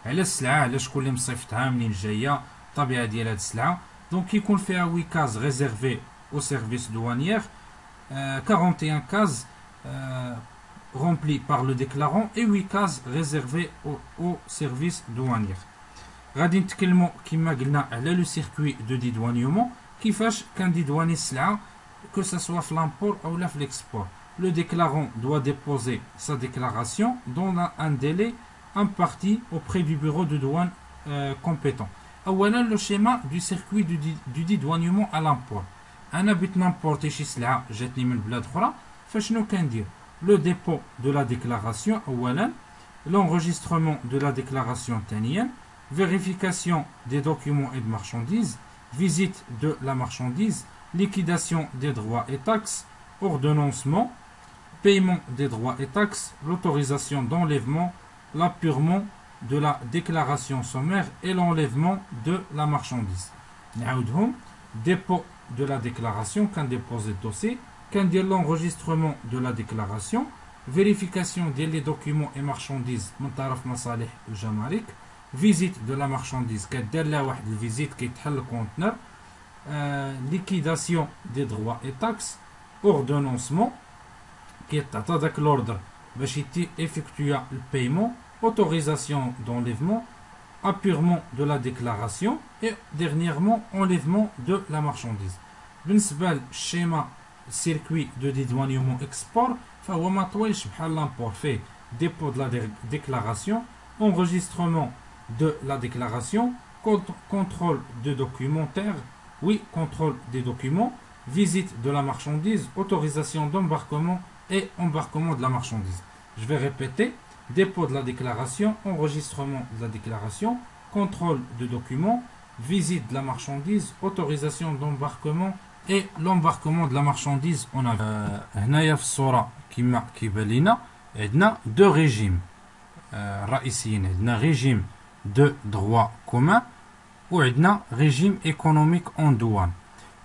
على السلعه، على شكون اللي مصيفطها، منين جايه، الطبيعه ديال هاد السلعه. دونك كيكون فيها 8 كاز ريزيرفي او سيرفيس دوانيير، 41 كاز remplis par le déclarant et 8 cases réservées au service douanier. غادي نتكلموا كما قلنا على لو سيركوي دو ديدوانيومون، كيفاش كنديدواني السلعه que ce soit في l'import ou la l'export. Le déclarant doit déposer sa déclaration dans un délai imparti auprès du bureau de douane compétent. اولا le schéma du circuit du dédouanement à l'import. انا بغيت نامبورتي شي سلعه جاتني من بلاد اخرى، فشنو كندير؟ le dépôt de la déclaration اولا، l'enregistrement de la déclaration ثانيا، vérification des documents et de marchandises، visite de la marchandise، liquidation des droits et taxes، ordonnancement، paiement des droits et taxes، l'autorisation d'enlèvement، l'appurement de la déclaration sommaire et l'enlèvement de la marchandise. نعاودهم: dépôt de la déclaration, quand déposer le dossier, quand dire l'enregistrement de la déclaration، vérification des documents et marchandises من طرف مصالح الجمارك، visite de la marchandise كدير لها واحد الفيزيت كيتحل الكونتنر، liquidation des droits et taxes، ordonnancement كيتعطى داك l'ordre باش يتي effectuer le paiement، autorisation d'enlèvement، appurement de la déclaration et dernièrement enlèvement de la marchandise. بالنسبة للشيما circuit de dédouanement export فهو ما طويلش بحال لامبور، فيه dépôt de la déclaration، enregistrement de la déclaration، contrôle de documentaire, oui, contrôle des documents, visite de la marchandise, autorisation d'embarquement et embarquement de la marchandise. Je vais répéter. Dépôt de la déclaration, enregistrement de la déclaration, contrôle de documents, visite de la marchandise, autorisation d'embarquement et l'embarquement de la marchandise en avion. هنايا في الصورة كما كيبان لينا عندنا دو ريجيم رئيسيين. عندنا ريجيم دو droit commun وعندنا ريجيم ايكونوميك اون دوان.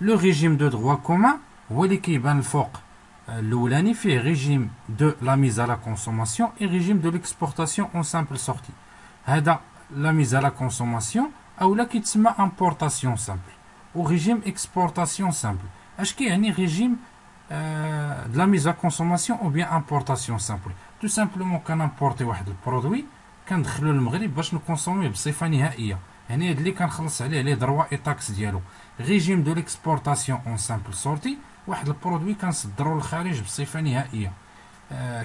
لو ريجيم دو droit commun هو اللي كيبان الفوق الاولاني، فيه ريجيم دو لا ميز على كونسوماسيون اي ريجيم دو ليكسبورتاسيون اون سامبل سورتي. هذا لا ميز على كونسوماسيون اولا كيتسمى امبورتاسيون سامبل، و ريجيم اكسبورتاسيون سامبل. اش كيعني ريجيم de la mise à consommation ou bien importation simple. Tout simplement كنمبورتي واحد البرودوي كندخلو للمغرب باش نكونسوميه بصفه نهائيه، يعني هاد اللي كنخلص عليه لي دروا اي تاكس ديالو. ريجيم دو ليكسبورتاسيون اون سامبل سورتي، واحد البرودوي كنصدرو للخارج بصفه نهائيه.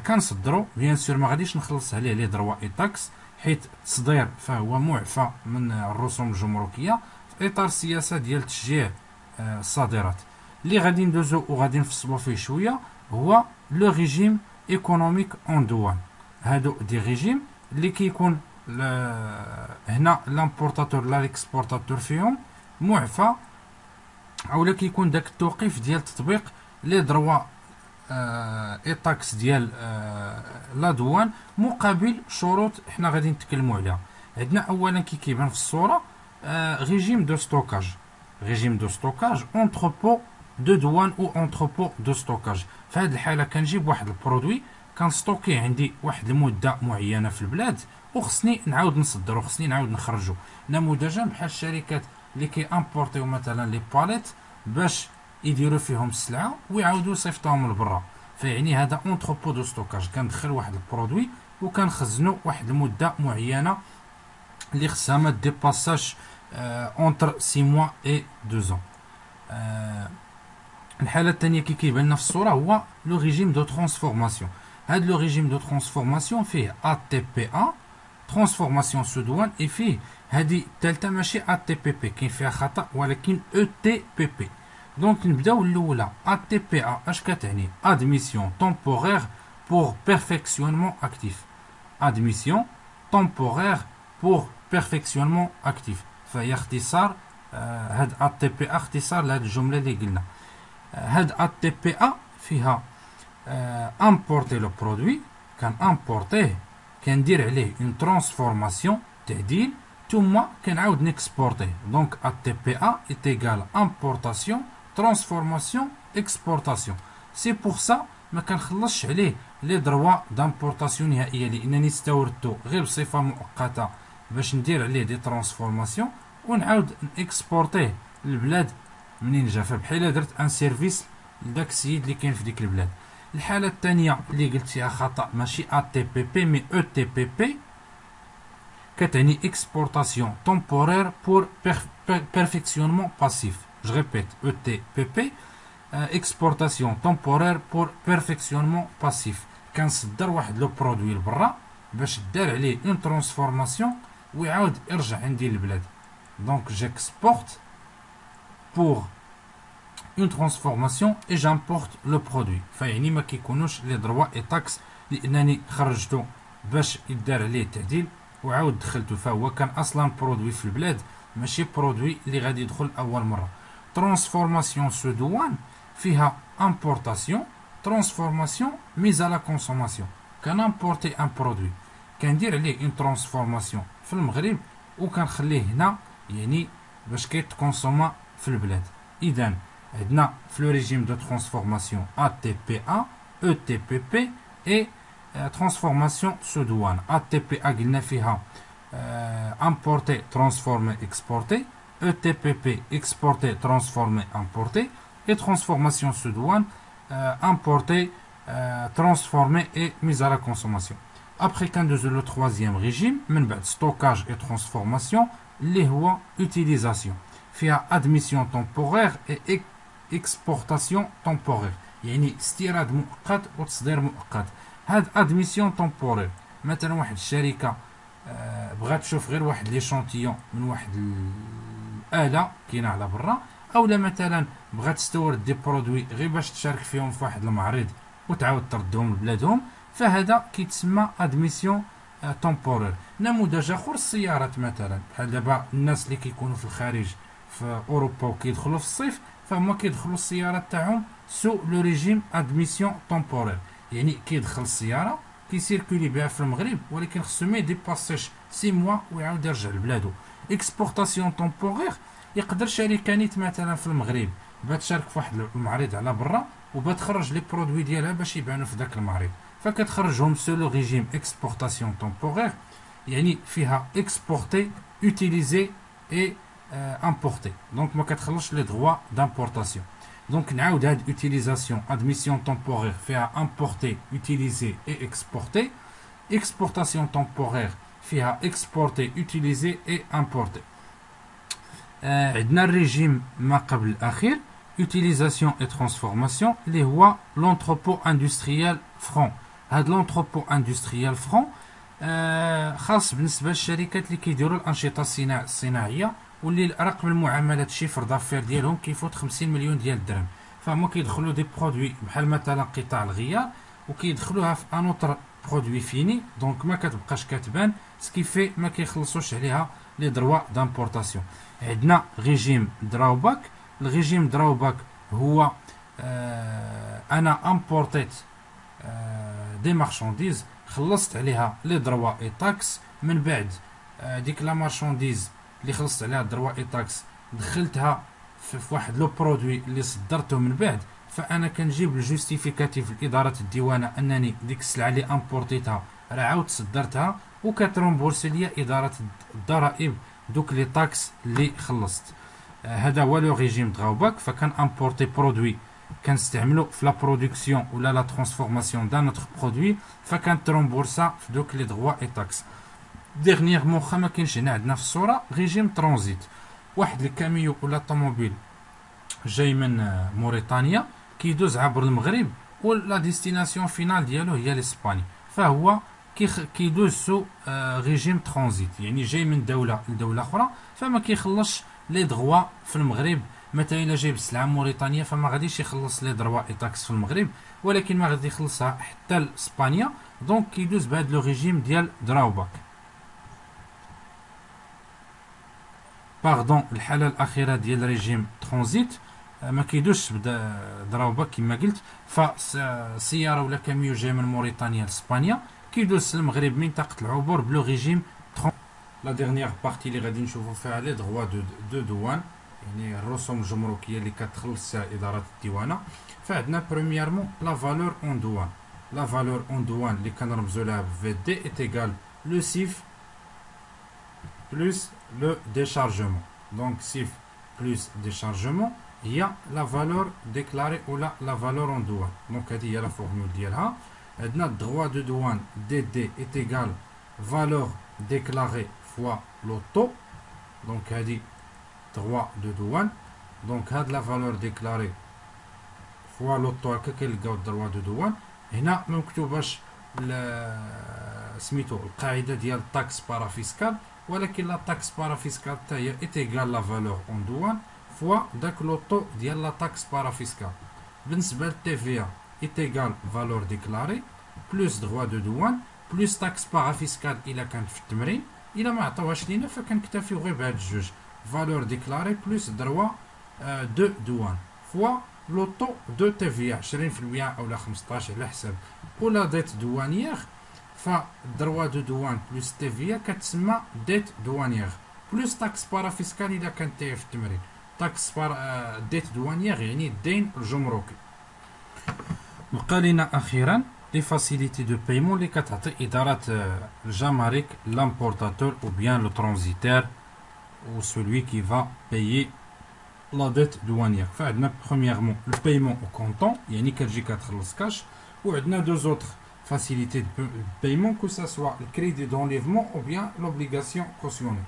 كنصدرو بيان سور ما غاديش نخلص عليه لي دروا اي تاكس، حيت التصدير فهو معفى من الرسوم الجمركيه في اطار السياسه ديال تشجيع الصادرات. اللي غادي ندوزو وغادي نفصلو فيه شويه هو لو ريجيم ايكونوميك اون دوان. هادو دي ريجيم اللي كيكون هنا لامبورتاتور لا ليكسبورتاتور فيهم معفى، اولا كيكون داك التوقيف ديال تطبيق لي دروا اي تاكس ديال لا دوان مقابل شروط حنا غادي نتكلموا عليها. عندنا اولا كيبان في الصوره ريجيم دو ستوكاج. ريجيم دو ستوكاج اونتربو دو دوان او اونتربو دو ستوكاج. في هذه الحاله كنجيب واحد البرودوي كنستوكيه عندي واحد المده معينه في البلاد، وخصني نعاود نصدرو، خصني نعاود نخرجو. نموذجا بحال الشركات اللي امبورتيو مثلا لي باليت باش يديروا فيهم السلعه ويعاودوا يصيفطوهم لبرا. فيعني هذا اونتربو دو ستوكاج، كندخل واحد البرودوي وكنخزنو واحد المده معينه اللي خصها ما ديباساش اونتر 6 موا اي 2 ans. الحاله الثانيه كيبان لنا في الصوره هو لو ريجيم دو ترانسفورماسيون. هذا لو ريجيم دو ترانسفورماسيون فيه ATPA ترانسفورماسيون سو دوان، اي فيه هذه الثالثه ماشي ATPP، كاين فيها خطا ولكن ETPP. دونك نبداو الاولى ATPA. اش كتعني؟ ادميسيون temporaire pour perfectionnement actif. ادميسيون temporaire pour perfectionnement actif، فهي اختصار. هاد ATPA اختصار لهاد الجمله اللي قلنا. هاد ATPA فيها امبورتي لو برودوي، كان امبورتيه كندير عليه اون ترانسفورماسيون تعديل، ثم كنعاود نكسبورتيه. دونك ATPA est égal importation transformation exportation. سي بور سا ما كنخلصش عليه لي دروا دامبورطاسيون نهائيه، لانني استوردتو غير بصفه مؤقته باش ندير عليه دي ترانسفورماسيون ونعاود نكسبورتيه للبلاد منين جا. فبحال درت ان سيرفيس لداك السيد اللي كاين في ديك البلاد. الحاله الثانيه اللي قلت فيها خطا ماشي ATPP مي ETPP، كتعني exportation temporaire pour perfectionnement passif. Je répète, ETPP exportation temporaire pour perfectionnement passif. كنصدر واحد لو برودوي لبرا باش دار عليه اون ترانسفورماسيون ويعاود يرجع عندي للبلاد. دونك j'exporte pour une transformation et j'importe le produit. فيعني ما كيكونوش لي دروا اي تاكس لانني خرجتو باش يدار عليه التعديل وعاود دخلتو، فهو كان اصلا برودوي في البلاد ماشي برودوي اللي غادي يدخل اول مره. ترانسفورماسيون سو دوان فيها امبورطاسيون ترانسفورماسيون ميز على كونسوماسيون. كنامبورتي ان برودوي كندير عليه اون ترانسفورماسيون في المغرب وكنخليه هنا يعني باش كيتكونسوما في البلاد. اذا عندنا في لو ريجيم دو ترانسفورماسيون ATPA ETPP اي ترانسفورماسيون سو دوان. ATPA قلنا فيها امبورتي ترانسفورمي اكسبورتي، ETPP exporter transformer importer et transformation sous douane importer transformer et mise à la consommation. Après quand le troisième régime من بعد stockage et transformation اللي هو utilisation فيها admission temporaire et exportation temporaire، يعني استيراد مؤقت وتصدير مؤقت. هاد admission temporaire مثلا واحد الشركه بغات تشوف غير واحد ليشونتيون من واحد الآلة كاينة على برا، اولا مثلا بغات تستورد دي برودوي غير باش تشارك فيهم في واحد المعرض وتعاود تردهم لبلادهم، فهذا كيتسمى ادميسيون تومبورير. نموذج اخر السيارات مثلا، بحال دابا الناس اللي كيكونوا في الخارج في اوروبا وكيدخلوا في الصيف، فهما كيدخلوا السيارات تاعهم سو لو ريجيم ادميسيون تومبورير، يعني كيدخل السياره كيسيركولي بها في المغرب، ولكن خصو ما يديباسيش 6 موا ويعاود يرجع لبلادو. اكسبورتاسيون تومبورير، يقدر شركه نيت مثلا في المغرب بغات تشارك في واحد المعرض على برا وبغات تخرج لي برودوي ديالها باش يبانوا في ذاك المعرض، فكتخرجهم سو لو ريجيم اكسبورتاسيون تومبورير، يعني فيها اكسبورتي اوتيليزي اي امبورتي، دونك ما كتخلصش لي droits d'importation. دونك نعاود هاد اوتيليزاسيون ادميسيون تومبورير فيها امبورتي اوتيليزي اي اكسبورتي، اكسبورتاسيون تومبورير فيها اكسبورتي اوتيليزي اي امبورتي. عندنا الريجيم ما قبل الاخير utilisation et transformation اللي هو لونتروبو اندستريال فرون. هاد لونتروبو اندستريال فرون خاص بالنسبه للشركات اللي كيديروا الانشطه الصناعيه واللي رقم المعاملات الشيفر دافير ديالهم كيفوت 50 مليون ديال الدرهم، فهما كيدخلوا دي برودوي بحال مثلا قطاع الغيار وكيدخلوها في انوتر برودوي فيني، دونك ما كتبقاش كتبان سكيفي ما كيخلصوش عليها لي دروا دامبورطاسيون. عندنا ريجيم دراوباك. الريجيم دراوباك هو انا امبورتيت دي مارشانديز، خلصت عليها لي دروا اي تاكس، من بعد ديك لا مارشانديز اللي خلصت عليها دروا اي تاكس دخلتها في واحد لو برودوي اللي صدرته من بعد، فانا كنجيب الجوستيفيكاتيف لاداره الديوانه انني ديك السلعه اللي امبورتيتها راه عاود صدرتها، وكترومبورسي ليا اداره الضرائب دوك لي تاكس اللي خلصت. هذا هو لو ريجيم دراوباك. فكان امبورتي برودوي كنستعملو في لا برودكسيون ولا لا ترانسفورماسيون دان نوتر برودوي، فكانت ترومبورسا في دوك لي دغوا اي تاكس. ديغنيغمون واخا ما كاينش هنا عندنا في الصوره ريجيم ترانزيت. واحد الكاميو ولا طوموبيل جاي من موريتانيا كيدوز عبر المغرب ولا ديستيناسيون فينال ديالو هي لاسبانيا، فهو كيدوز سو ريجيم ترانزيت، يعني جاي من دوله لدوله اخرى، فما كيخلصش لي دغوا في المغرب. مثلا الا جايب السلعه موريتانيا فما غاديش يخلص لي دروا اي تاكس في المغرب، ولكن ما غادي يخلصها حتى لاسبانيا، دونك كيدوز بهذا لو ريجيم ديال دراوباك. باردون الحاله الاخيره ديال ريجيم ترانزيت ما كيدوش دراوباك كما قلت، فسياره ولا كاميو جاي من موريتانيا لاسبانيا كيدوز المغرب منطقه العبور بلو ريجيم. لا ديرنيير بارتي اللي غادي نشوفوا فيها لي دغوا دو دوان، يعني الرسوم الجمركيه اللي كتخلص اداره الديوانه. فعندنا بريميرمون لا فالور اون دوان. لا فالور اون دوان اللي كنرمزوا لها في دي ايت ايغال لو سيف بلس لو ديشارجمون. دونك سيف بلس ديشارجمون هي لا فالور ديكلاري ولا لا فالور اون دوان. دونك هذه هي لا فورمول ديالها. عندنا الدغوا دو دوان دي دي ايت ايغال فالور ديكلاري فوا لوطو، دونك هذه droit de douane. دونك هاد لا فالور ديكلاري فوا لوطو هكا كنلقاو الدروا دو دوان. هنا ما مكتوباش سميتو القاعده ديال الطاكس بارافيسكال، ولكن لا طاكس بارافيسكال حتى هي ايتيغال لا فالور اون دوان فوا داك لوطو ديال لا طاكس بارافيسكال. بالنسبه للتي في ايتيغال فالور ديكلاري بلوس دروا دو دوان بلوس طاكس بارافيسكال الا كانت في التمرين. الا ما عطاوهاش لينا فكنكتفيو غير بهاد الجوج، فالور ديكلاري بلوس دروا دو دوان فوا لوطو دو تي في 20% اولا 15 على حسب، ولا ديت دوانيير. فالدروا دو دوان بلوس تي في كتسمى ديت دوانيير بلوس طاكس بارافيسكال الا كانت في التمرين. طاكس ديت دوانيير يعني الدين الجمركي. بقى لينا اخيرا لي فاسيليتي دو بايمون اللي كتعطي اداره الجمارك لامبورتاتور او بيان لو ترانزيتير ou celui qui va payer la dette douanière. فعندنا premièrement le paiement au comptant، يعني كتجي كتخلص كاش، وعندنا deux autres facilités de paiement que ça soit le crédit d'enlèvement ou bien l'obligation cautionnée.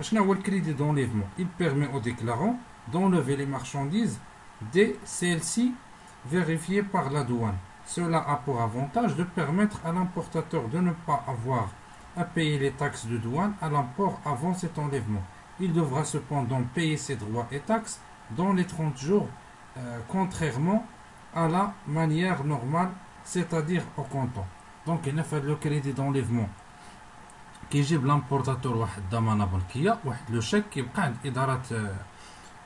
شنو هو le crédit d'enlèvement؟ Il permet au déclarant d'enlever les marchandises dès celles-ci vérifiées par la douane. Cela a pour avantage de permettre à l'importateur de ne pas avoir à payer les taxes de douane à l'import avant cet enlèvement. Il devra cependant payer ses droits et taxes dans les 30 jours, contrairement à la manière normale, c'est-à-dire au comptant. Donc il y a le crédit d'enlèvement كيجيب لامبورتاتور واحد الضمانه بنكيه، واحد لو شيك كيبقى عند اداره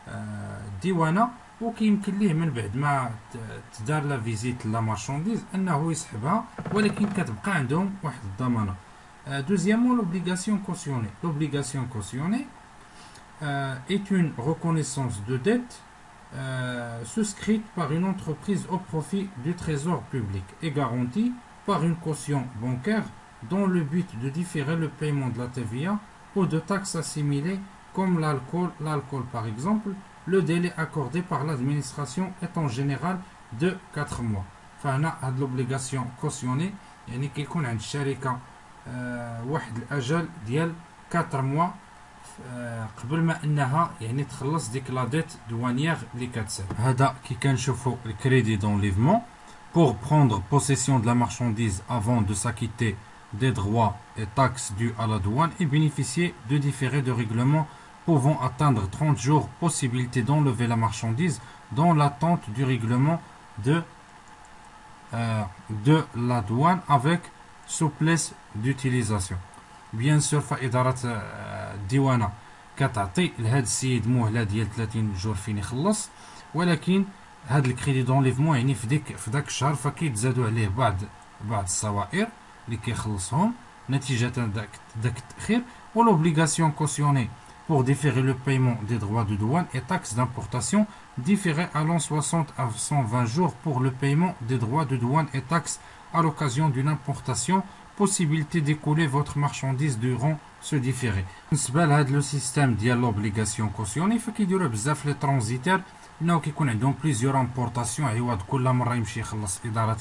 الديوانه، وكيمكن ليه من بعد ما تدار لا فيزيت لا مارشانديز انه يسحبها، ولكن كتبقى عندهم واحد الضمانه. دوزيامون l'obligation cautionnée. L'obligation cautionnée est une reconnaissance de dette souscrite par une entreprise au profit du trésor public et garantie par une caution bancaire dans le but de différer le paiement de la TVA ou de taxes assimilées comme l'alcool par exemple. Le délai accordé par l'administration est en général de 4 mois. فهنا هاد l'obligation cautionnée يعني كيكون عند الشركة واحد الأجل ديال 4 mois قبل ما انها يعني تخلص ديك لا ديت دوانيير اللي كتسال. هذا كي كنشوفوا الكريدي d'enlèvement pour prendre possession de la marchandise avant de s'acquitter des droits et taxes dus à la douane et bénéficier de différés de règlement pouvant atteindre 30 jours, possibilité d'enlever la marchandise dans l'attente du règlement de la douane avec souplesse d'utilisation. Bien sûr فإدارة الديوانة كتعطي لهذا السيد مهلة ديال 30 جور فين يخلص، ولكن هذا الكريدي دونليفمون يعني في ذاك الشهر فكيتزادوا عليه بعض الصوائر اللي كيخلصهم نتيجة داك التأخير. و l'obligation cautionnée pour différer le paiement des droits de douane et taxes d'importation différé allant 60 à 120 jours pour le paiement des droits de douane et taxes à l'occasion d'une importation, possibilité d'écouler votre marchandise durant ce différé. بالنسبة لهذا لو سيستيم ديال l'obligation cautionnée فكيديروه بزاف لي ترانزيتير، انه كيكون عندهم بليزيور امبورطاسيون، عوض كل مرة يمشي يخلص إدارة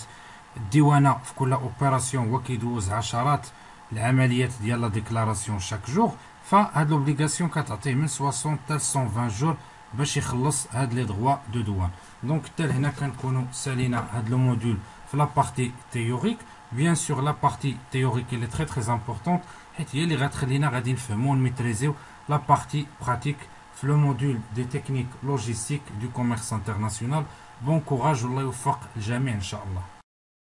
الديوانة في كل اوبيراسيون وكيدوز عشرات العمليات ديال لا ديكلاراسيون شاك جور، فهاد لوبليغاسيون كتعطيه من 60 حتى 120 جور باش يخلص هاد لي دروا دو دوان. دونك حتى لهنا كنكونوا سالينا هاد لو موديول في لا بارتي تيوريك. بيان سور لا بارتي تيوريك اللي تري امبورطونت، حيت هي اللي غتخلينا غادي نفهمو ونميتريزيو لا بارتي براتيك في لو موديول دي تكنيك لوجيستيك دو كوميرس انترناسيونال. بون كوراج والله يوفق الجميع ان شاء الله.